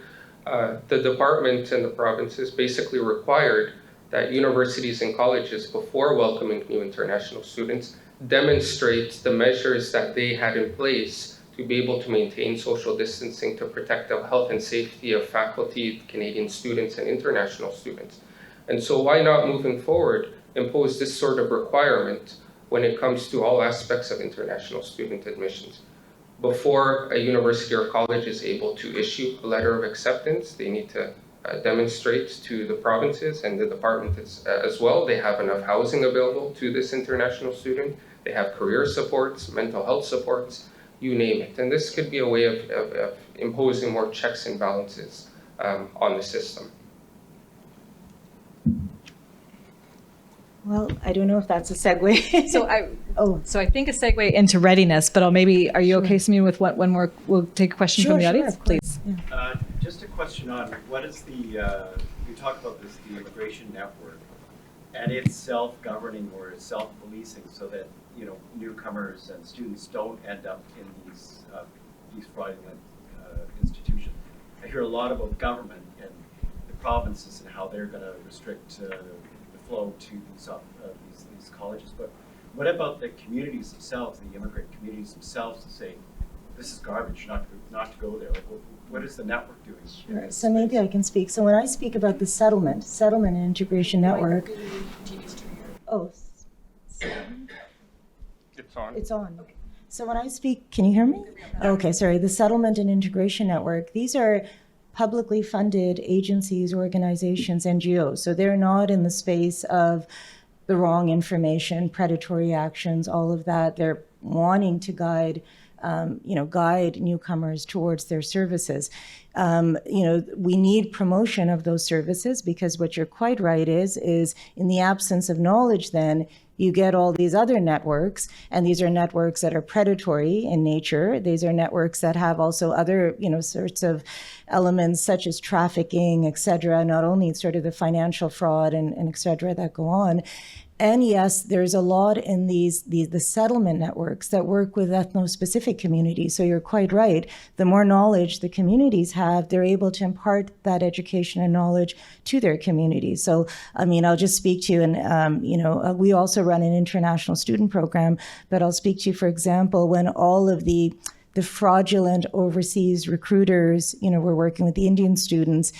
Speaker 3: the department and the provinces basically required that universities and colleges, before welcoming new international students, demonstrate the measures that they had in place to be able to maintain social distancing to protect the health and safety of faculty, Canadian students, and international students. And so why not, moving forward, impose this sort of requirement when it comes to all aspects of international student admissions? Before a university or college is able to issue a letter of acceptance, they need to demonstrate to the provinces and the department as well they have enough housing available to this international student. They have career supports, mental health supports, you name it. And this could be a way of imposing more checks and balances on the system.
Speaker 4: Well, I don't know if that's a segue.
Speaker 1: So I think a segue into readiness, but maybe, are you okay, Samir, with when we'll take a question from the audience, please?
Speaker 4: Yeah.
Speaker 5: Just a question on what is the, you talk about this, the immigration network and its self-governing or self-policing so that, you know, newcomers and students don't end up in these fraudulent institutions. I hear a lot about government and the provinces and how they're going to restrict the flow to these colleges, but what about the communities themselves, the immigrant communities themselves, to say, this is garbage, not to go there. Like, what is the network doing?
Speaker 4: Sure. So maybe I can speak. So when I speak about the settlement and integration network. Oh,
Speaker 3: It's on.
Speaker 4: it's on. So when I speak, can you hear me? Okay, sorry. The settlement and integration network, these are publicly funded agencies, organizations, NGOs. So they're not in the space of the wrong information, predatory actions, all of that. They're wanting to guide newcomers towards their services. We need promotion of those services, because what you're quite right is in the absence of knowledge, then you get all these other networks, and these are networks that are predatory in nature. These are networks that have also other, sorts of elements such as trafficking, et cetera, not only sort of the financial fraud and et cetera that go on. And yes, there's a lot in the settlement networks that work with ethno-specific communities. So you're quite right. The more knowledge the communities have, they're able to impart that education and knowledge to their communities. So, I'll just speak to you, and, we also run an international student program, but I'll speak to you, for example, when all of the fraudulent overseas recruiters, were working with the Indian students.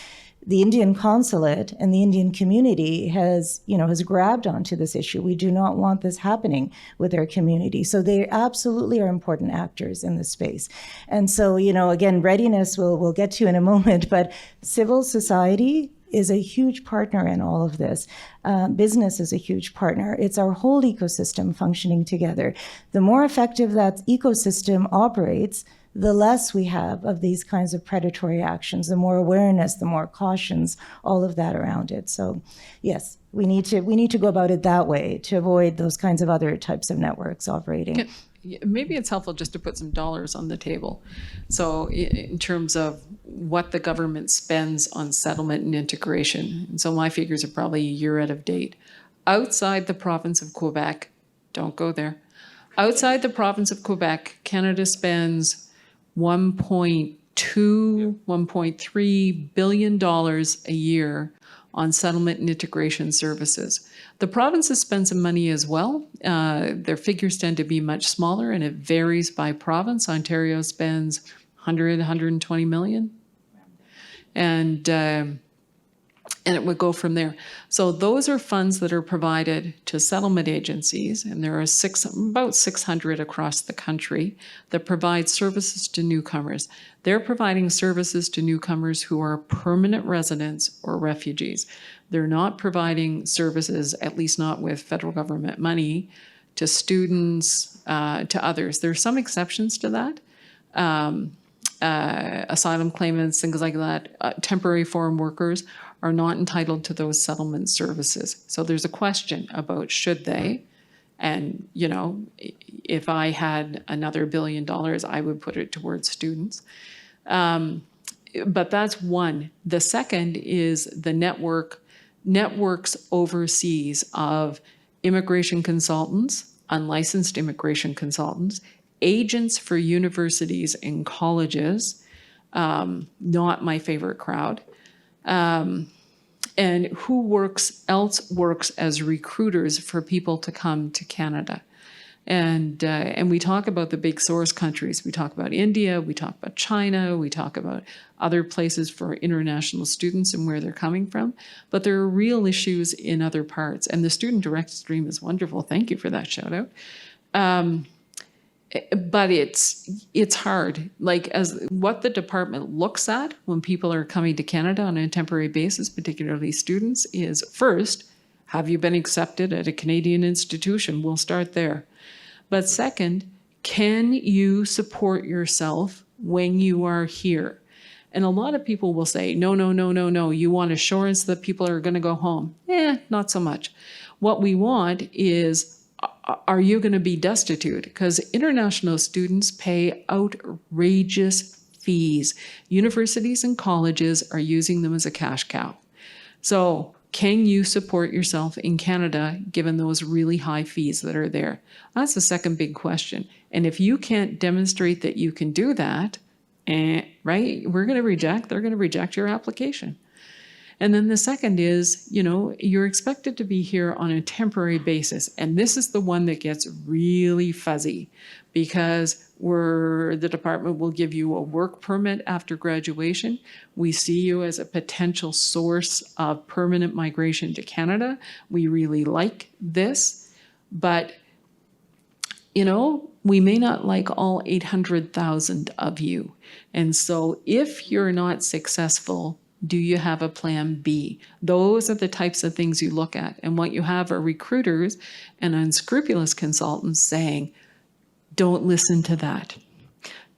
Speaker 4: The Indian consulate and the Indian community has grabbed onto this issue. We do not want this happening with our community. So they absolutely are important actors in this space. And so, again, readiness we'll get to in a moment, but civil society is a huge partner in all of this. Business is a huge partner. It's our whole ecosystem functioning together. The more effective that ecosystem operates, the less we have of these kinds of predatory actions, the more awareness, the more cautions, all of that around it. So yes, we need to go about it that way to avoid those kinds of other types of networks operating.
Speaker 2: Maybe it's helpful just to put some dollars on the table. So in terms of what the government spends on settlement and integration, and so my figures are probably a year out of date. Outside the province of Quebec, don't go there. Outside the province of Quebec, Canada spends $1.3 billion a year on settlement and integration services. The provinces spend some money as well. Their figures tend to be much smaller, and it varies by province. Ontario spends 120 million. And it would go from there. So those are funds that are provided to settlement agencies, and there are about 600 across the country that provide services to newcomers. They're providing services to newcomers who are permanent residents or refugees. They're not providing services, at least not with federal government money, to students, to others. There are some exceptions to that. Asylum claimants, things like that, temporary foreign workers are not entitled to those settlement services. So there's a question about should they, and if I had another $1 billion, I would put it towards students. But that's one. The second is the networks overseas of immigration consultants, unlicensed immigration consultants, agents for universities and colleges, not my favorite crowd, and who works as recruiters for people to come to Canada. And we talk about the big source countries. We talk about India, we talk about China, we talk about other places for international students and where they're coming from. But there are real issues in other parts. And the student direct stream is wonderful. Thank you for that shout out. But it's hard. Like, as what the department looks at when people are coming to Canada on a temporary basis, particularly students, is first, have you been accepted at a Canadian institution? We'll start there. But second, can you support yourself when you are here? And a lot of people will say, no. You want assurance that people are going to go home? Not so much. What we want is, are you going to be destitute? Because international students pay outrageous fees. Universities and colleges are using them as a cash cow. So can you support yourself in Canada given those really high fees that are there? That's the second big question. And if you can't demonstrate that you can do that, right, they're going to reject your application. And then the second is, you're expected to be here on a temporary basis. And this is the one that gets really fuzzy, because the department will give you a work permit after graduation. We see you as a potential source of permanent migration to Canada. We really like this, but we may not like all 800,000 of you. And so if you're not successful, do you have a plan B? Those are the types of things you look at. And what you have are recruiters and unscrupulous consultants saying, don't listen to that.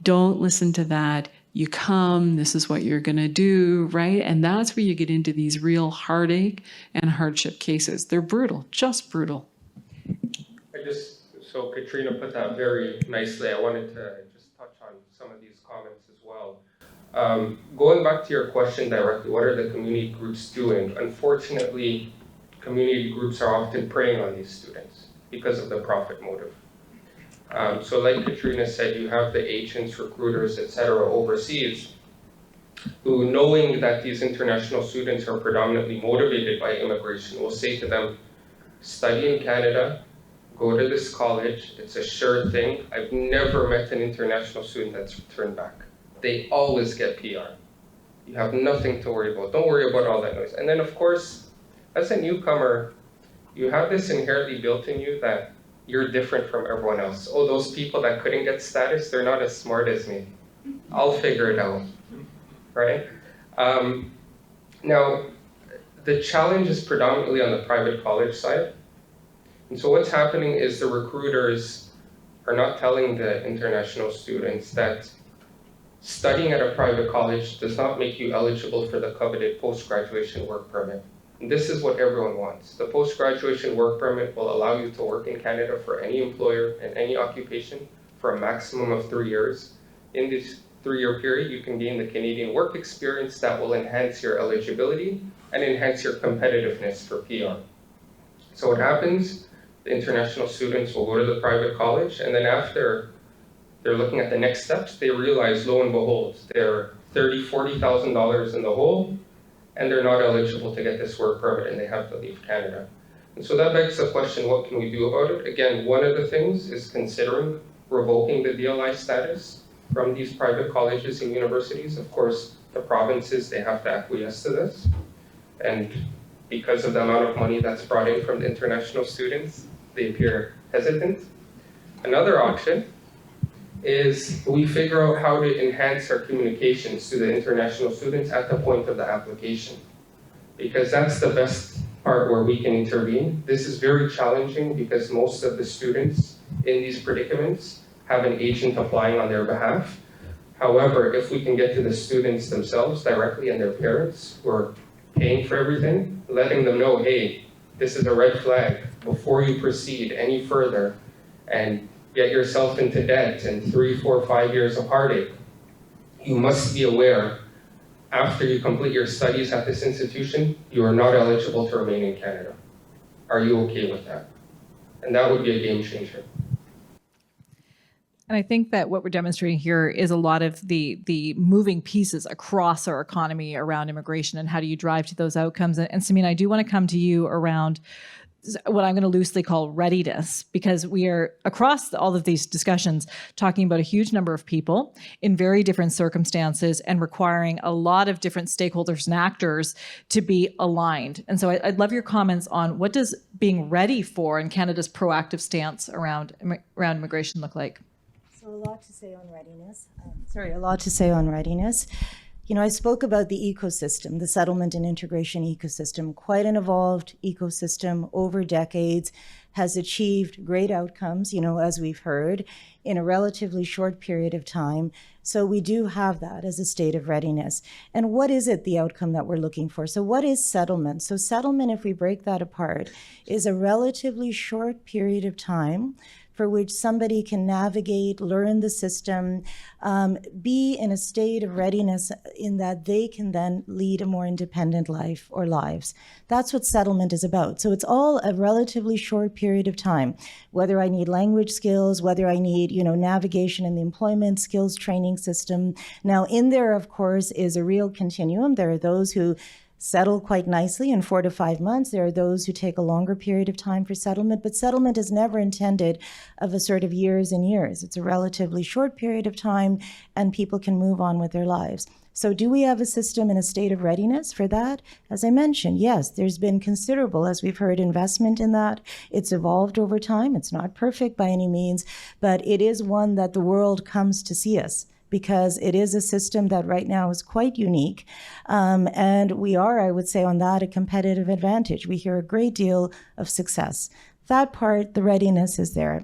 Speaker 2: Don't listen to that. You come, this is what you're going to do, right? And that's where you get into these real heartache and hardship cases. They're brutal, just brutal.
Speaker 3: So Katrina put that very nicely. I wanted to just touch on some of these comments as well. Going back to your question directly, what are the community groups doing? Unfortunately, community groups are often preying on these students because of the profit motive. So like Katrina said, you have the agents, recruiters, etc. overseas who, knowing that these international students are predominantly motivated by immigration, will say to them, study in Canada, go to this college, it's a sure thing. I've never met an international student that's returned back. They always get PR. You have nothing to worry about. Don't worry about all that noise. And then of course, as a newcomer, you have this inherently built in you that you're different from everyone else. Oh, those people that couldn't get status, they're not as smart as me. I'll figure it out, right? Now, the challenge is predominantly on the private college side. And so what's happening is the recruiters are not telling the international students that studying at a private college does not make you eligible for the coveted post-graduation work permit. And this is what everyone wants. The post-graduation work permit will allow you to work in Canada for any employer and any occupation for a maximum of 3 years. In this 3-year period, you can gain the Canadian work experience that will enhance your eligibility and enhance your competitiveness for PR. So what happens? The international students will go to the private college, and then after they're looking at the next steps, they realize, lo and behold, they're $30,000, $40,000 in the hole, and they're not eligible to get this work permit, and they have to leave Canada. And so that begs the question, what can we do about it? Again, one of the things is considering revoking the DLI status from these private colleges and universities. Of course, the provinces, they have to acquiesce to this. And because of the amount of money that's brought in from the international students, they appear hesitant. Another option is we figure out how to enhance our communications to the international students at the point of the application, because that's the best part where we can intervene. This is very challenging because most of the students in these predicaments have an agent applying on their behalf. However, if we can get to the students themselves directly and their parents who are paying for everything, letting them know, hey, this is a red flag. Before you proceed any further and get yourself into debt and 3, 4, 5 years of heartache, you must be aware, after you complete your studies at this institution, you are not eligible to remain in Canada. Are you okay with that? And that would be a game changer.
Speaker 1: And I think that what we're demonstrating here is a lot of the moving pieces across our economy around immigration and how do you drive to those outcomes. And Samina, I do want to come to you around what I'm going to loosely call readiness, because we are across all of these discussions talking about a huge number of people in very different circumstances and requiring a lot of different stakeholders and actors to be aligned. And so I'd love your comments on what does being ready for and Canada's proactive stance around immigration look like?
Speaker 4: So a lot to say on readiness. A lot to say on readiness. You know, I spoke about the ecosystem, the settlement and integration ecosystem, quite an evolved ecosystem over decades, has achieved great outcomes, as we've heard, in a relatively short period of time. So we do have that as a state of readiness. And what is it, the outcome that we're looking for? So what is settlement? So settlement, if we break that apart, is a relatively short period of time for which somebody can navigate, learn the system, be in a state of readiness in that they can then lead a more independent life or lives. That's what settlement is about. So it's all a relatively short period of time, whether I need language skills, whether I need, navigation in the employment skills training system. Now, in there, of course, is a real continuum. There are those who settle quite nicely in 4 to 5 months. There are those who take a longer period of time for settlement, but settlement is never intended of a sort of years and years. It's a relatively short period of time, and people can move on with their lives. So do we have a system in a state of readiness for that? As I mentioned, yes, there's been considerable, as we've heard, investment in that. It's evolved over time. It's not perfect by any means, but it is one that the world comes to see us, because it is a system that right now is quite unique. And we are, I would say, on that a competitive advantage. We hear a great deal of success. That part, the readiness is there.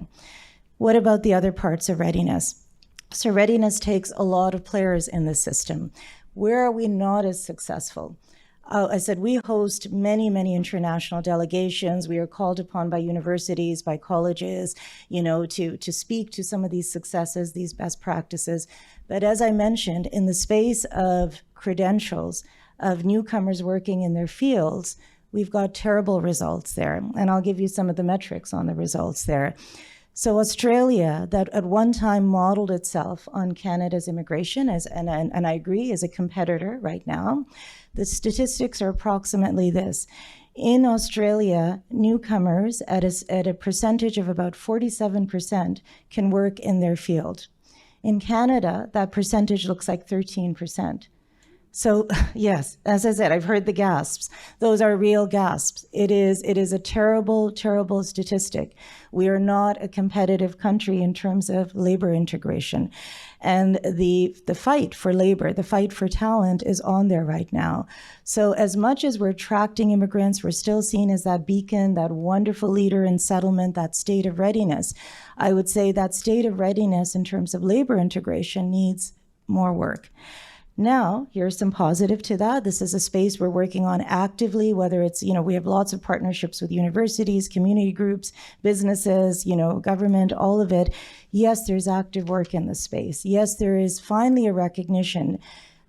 Speaker 4: What about the other parts of readiness? So readiness takes a lot of players in the system. Where are we not as successful? I said we host many, many international delegations. We are called upon by universities, by colleges, to speak to some of these successes, these best practices. But as I mentioned, in the space of credentials, of newcomers working in their fields, we've got terrible results there. And I'll give you some of the metrics on the results there. So Australia, that at one time modeled itself on Canada's immigration, and I agree, is a competitor right now. The statistics are approximately this. In Australia, newcomers at a percentage of about 47% can work in their field. In Canada, that percentage looks like 13%. So yes, as I said, I've heard the gasps. Those are real gasps. It is a terrible, terrible statistic. We are not a competitive country in terms of labor integration. And the fight for labor, the fight for talent is on there right now. So as much as we're attracting immigrants, we're still seen as that beacon, that wonderful leader in settlement, that state of readiness. I would say that state of readiness in terms of labor integration needs more work. Now, here's some positive to that. This is a space we're working on actively, whether it's, we have lots of partnerships with universities, community groups, businesses, government, all of it. Yes, there's active work in this space. Yes, there is finally a recognition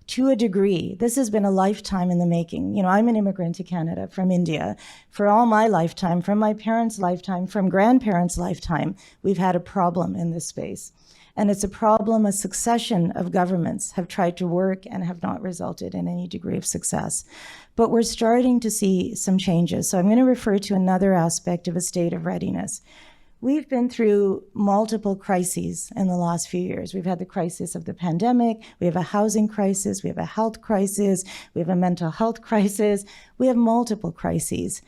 Speaker 4: to a degree. This has been a lifetime in the making. I'm an immigrant to Canada from India. For all my lifetime, from my parents' lifetime, from grandparents' lifetime, we've had a problem in this space. And it's a problem a succession of governments have tried to work and have not resulted in any degree of success. But we're starting to see some changes. So I'm going to refer to another aspect of a state of readiness. We've been through multiple crises in the last few years. We've had the crisis of the pandemic, we have a housing crisis, we have a health crisis, we have a mental health crisis, we have multiple crises.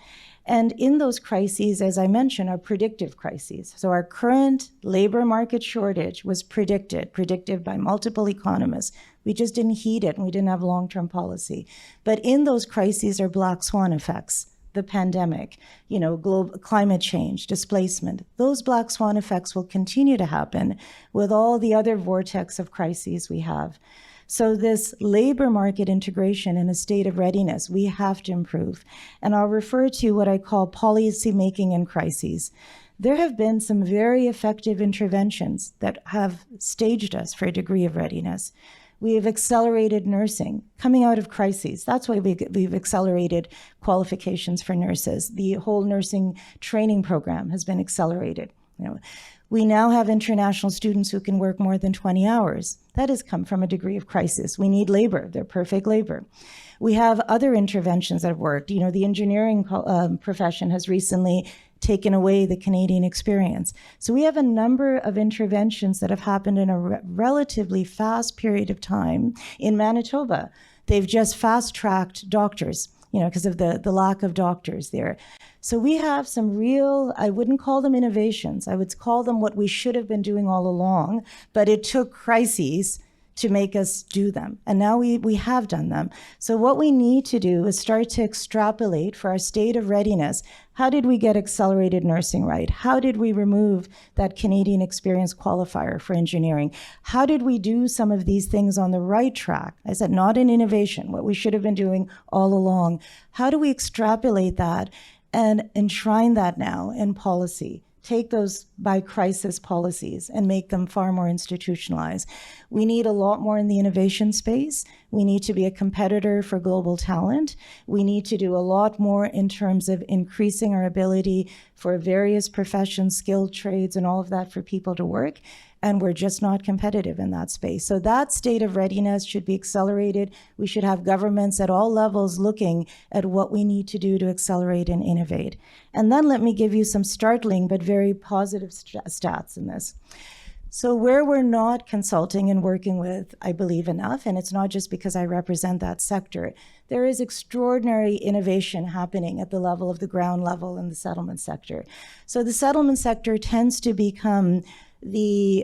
Speaker 4: And in those crises, as I mentioned, are predictive crises. So our current labor market shortage was predicted by multiple economists. We just didn't heed it and we didn't have long-term policy. But in those crises are black swan effects, the pandemic, global climate change, displacement. Those black swan effects will continue to happen with all the other vortex of crises we have. So this labor market integration in a state of readiness, we have to improve. And I'll refer to what I call policy making in crises. There have been some very effective interventions that have staged us for a degree of readiness. We have accelerated nursing coming out of crises. That's why we've accelerated qualifications for nurses. The whole nursing training program has been accelerated. We now have international students who can work more than 20 hours. That has come from a degree of crisis. We need labor. They're perfect labor. We have other interventions that have worked. The engineering profession has recently taken away the Canadian experience. So we have a number of interventions that have happened in a relatively fast period of time. In Manitoba, they've just fast-tracked doctors, because of the lack of doctors there. So we have some real, I wouldn't call them innovations. I would call them what we should have been doing all along, but it took crises to make us do them. And now we have done them. So what we need to do is start to extrapolate for our state of readiness. How did we get accelerated nursing right? How did we remove that Canadian experience qualifier for engineering? How did we do some of these things on the right track? I said, not an innovation, what we should have been doing all along. How do we extrapolate that and enshrine that now in policy? Take those by crisis policies and make them far more institutionalized. We need a lot more in the innovation space. We need to be a competitor for global talent. We need to do a lot more in terms of increasing our ability for various professions, skilled trades, and all of that for people to work. and we're just not competitive in that space. So that state of readiness should be accelerated. We should have governments at all levels looking at what we need to do to accelerate and innovate. And then let me give you some startling but very positive stats in this. So where we're not consulting and working with, I believe, enough, and it's not just because I represent that sector, there is extraordinary innovation happening at the level of the ground level in the settlement sector. So the settlement sector tends to become they're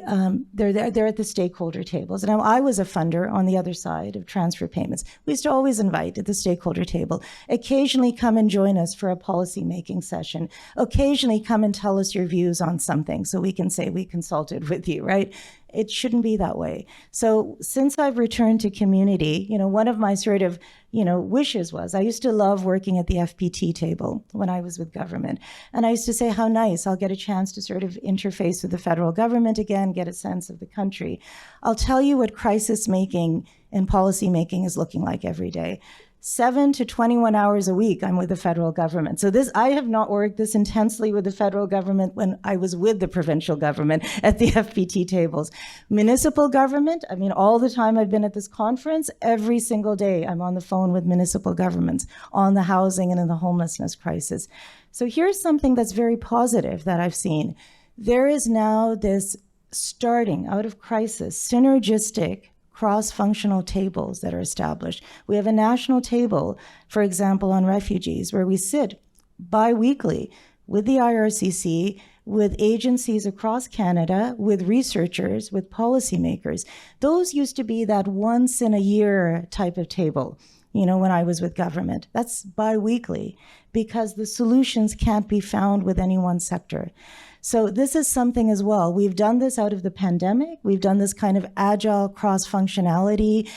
Speaker 4: at the stakeholder tables. Now, I was a funder on the other side of transfer payments. We used to always invite at the stakeholder table. Occasionally come and join us for a policy-making session. Occasionally come and tell us your views on something so we can say we consulted with you, right? It shouldn't be that way. So since I've returned to community, one of my sort of, wishes was, I used to love working at the FPT table when I was with government. And I used to say, how nice, I'll get a chance to sort of interface with the federal government again, get a sense of the country. I'll tell you what crisis making and policy making is looking like every day. 7 to 21 hours a week, I'm with the federal government. So I have not worked this intensely with the federal government when I was with the provincial government at the FPT tables. Municipal government, all the time I've been at this conference, every single day I'm on the phone with municipal governments on the housing and in the homelessness crisis. So here's something that's very positive that I've seen. There is now this starting out of crisis, synergistic cross-functional tables that are established. We have a national table, for example, on refugees, where we sit bi-weekly with the IRCC, with agencies across Canada, with researchers, with policymakers. Those used to be that once-in-a-year type of table, when I was with government. That's bi-weekly because the solutions can't be found with any one sector. So this is something as well. We've done this out of the pandemic. We've done this kind of agile cross-functionality,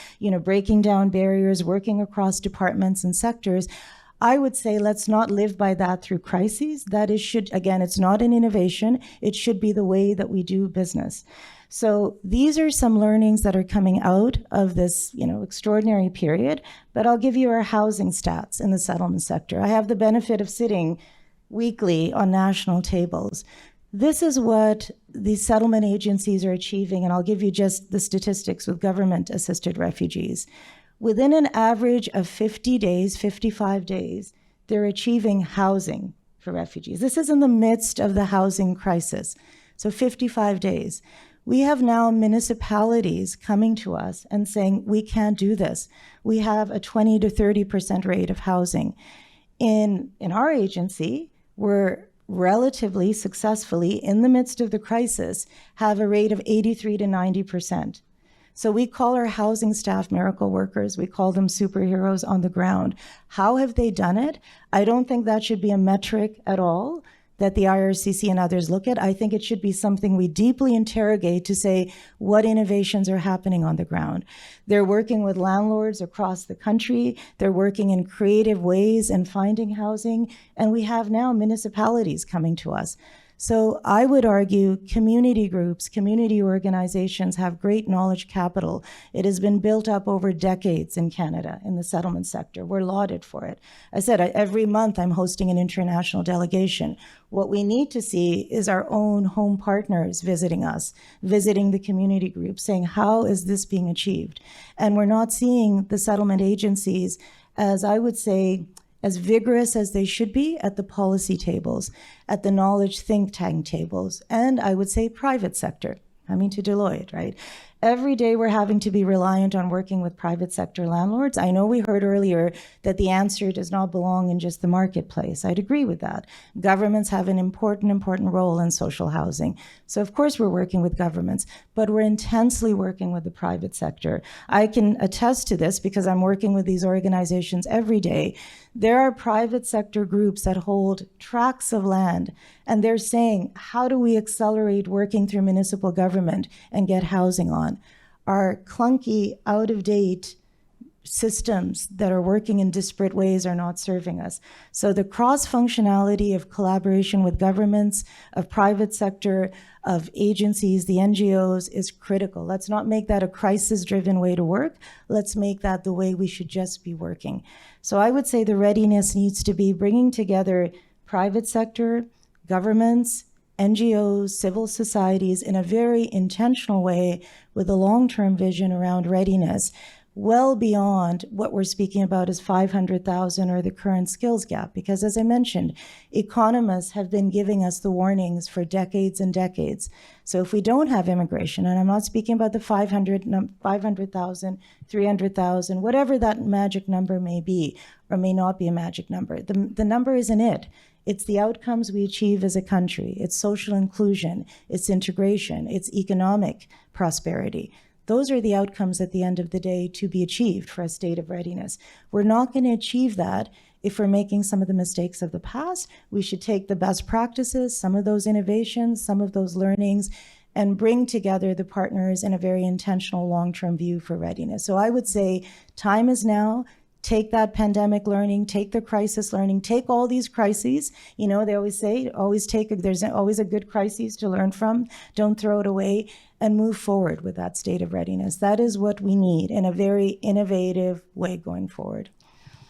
Speaker 4: breaking down barriers, working across departments and sectors. I would say let's not live by that through crises. Again, it's not an innovation. It should be the way that we do business. So these are some learnings that are coming out of this, extraordinary period. But I'll give you our housing stats in the settlement sector. I have the benefit of sitting weekly on national tables. This is what the settlement agencies are achieving, and I'll give you just the statistics with government-assisted refugees. Within an average of 50 days, 55 days, they're achieving housing for refugees. This is in the midst of the housing crisis, so 55 days. We have now municipalities coming to us and saying, we can't do this. We have a 20 to 30% rate of housing. In our agency, we're relatively successfully, in the midst of the crisis, have a rate of 83 to 90%. So we call our housing staff miracle workers. We call them superheroes on the ground. How have they done it? I don't think that should be a metric at all that the IRCC and others look at. I think it should be something we deeply interrogate to say what innovations are happening on the ground. They're working with landlords across the country. They're working in creative ways and finding housing. And we have now municipalities coming to us. So I would argue community groups, community organizations have great knowledge capital. It has been built up over decades in Canada in the settlement sector. We're lauded for it. I said every month I'm hosting an international delegation. What we need to see is our own home partners visiting us, visiting the community groups, saying, how is this being achieved? And we're not seeing the settlement agencies as, I would say, as vigorous as they should be at the policy tables, at the knowledge think tank tables, and I would say private sector. To Deloitte, right? Every day we're having to be reliant on working with private sector landlords. I know we heard earlier that the answer does not belong in just the marketplace. I'd agree with that. Governments have an important role in social housing. So of course we're working with governments, but we're intensely working with the private sector. I can attest to this because I'm working with these organizations every day. There are private sector groups that hold tracts of land, and they're saying, how do we accelerate working through municipal government and get housing on? Our clunky, out-of-date systems that are working in disparate ways are not serving us. So the cross-functionality of collaboration with governments, of private sector, of agencies, the NGOs, is critical. Let's not make that a crisis-driven way to work. Let's make that the way we should just be working. So I would say the readiness needs to be bringing together private sector, governments, NGOs, civil societies in a very intentional way with a long-term vision around readiness, well beyond what we're speaking about as 500,000 or the current skills gap. Because as I mentioned, economists have been giving us the warnings for decades and decades. So if we don't have immigration, and I'm not speaking about the 500,000, 300,000, whatever that magic number may be, or may not be a magic number, the number isn't it. It's the outcomes we achieve as a country. It's social inclusion, it's integration, it's economic prosperity. Those are the outcomes at the end of the day to be achieved for a state of readiness. We're not going to achieve that if we're making some of the mistakes of the past. We should take the best practices, some of those innovations, some of those learnings, and bring together the partners in a very intentional long-term view for readiness. So I would say time is now. Take that pandemic learning, take the crisis learning, take all these crises. You know, they always say, there's always a good crisis to learn from. Don't throw it away, and move forward with that state of readiness. That is what we need in a very innovative way going forward.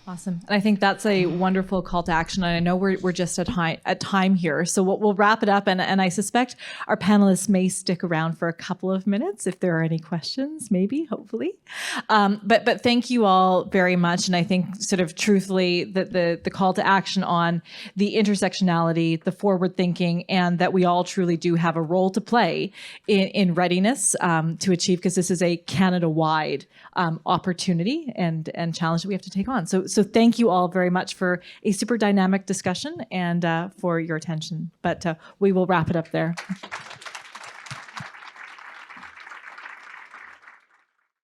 Speaker 1: Awesome. And I think that's a wonderful call to action. And I know we're just at time here. So we'll wrap it up. And I suspect our panelists may stick around for a couple of minutes if there are any questions, maybe, hopefully. But thank you all very much. And I think sort of truthfully the call to action on the intersectionality, the forward thinking, and that we all truly do have a role to play in readiness to achieve, because this is a Canada-wide opportunity and challenge that we have to take on. So thank you all very much for a super dynamic discussion and for your attention. But we will wrap it up there.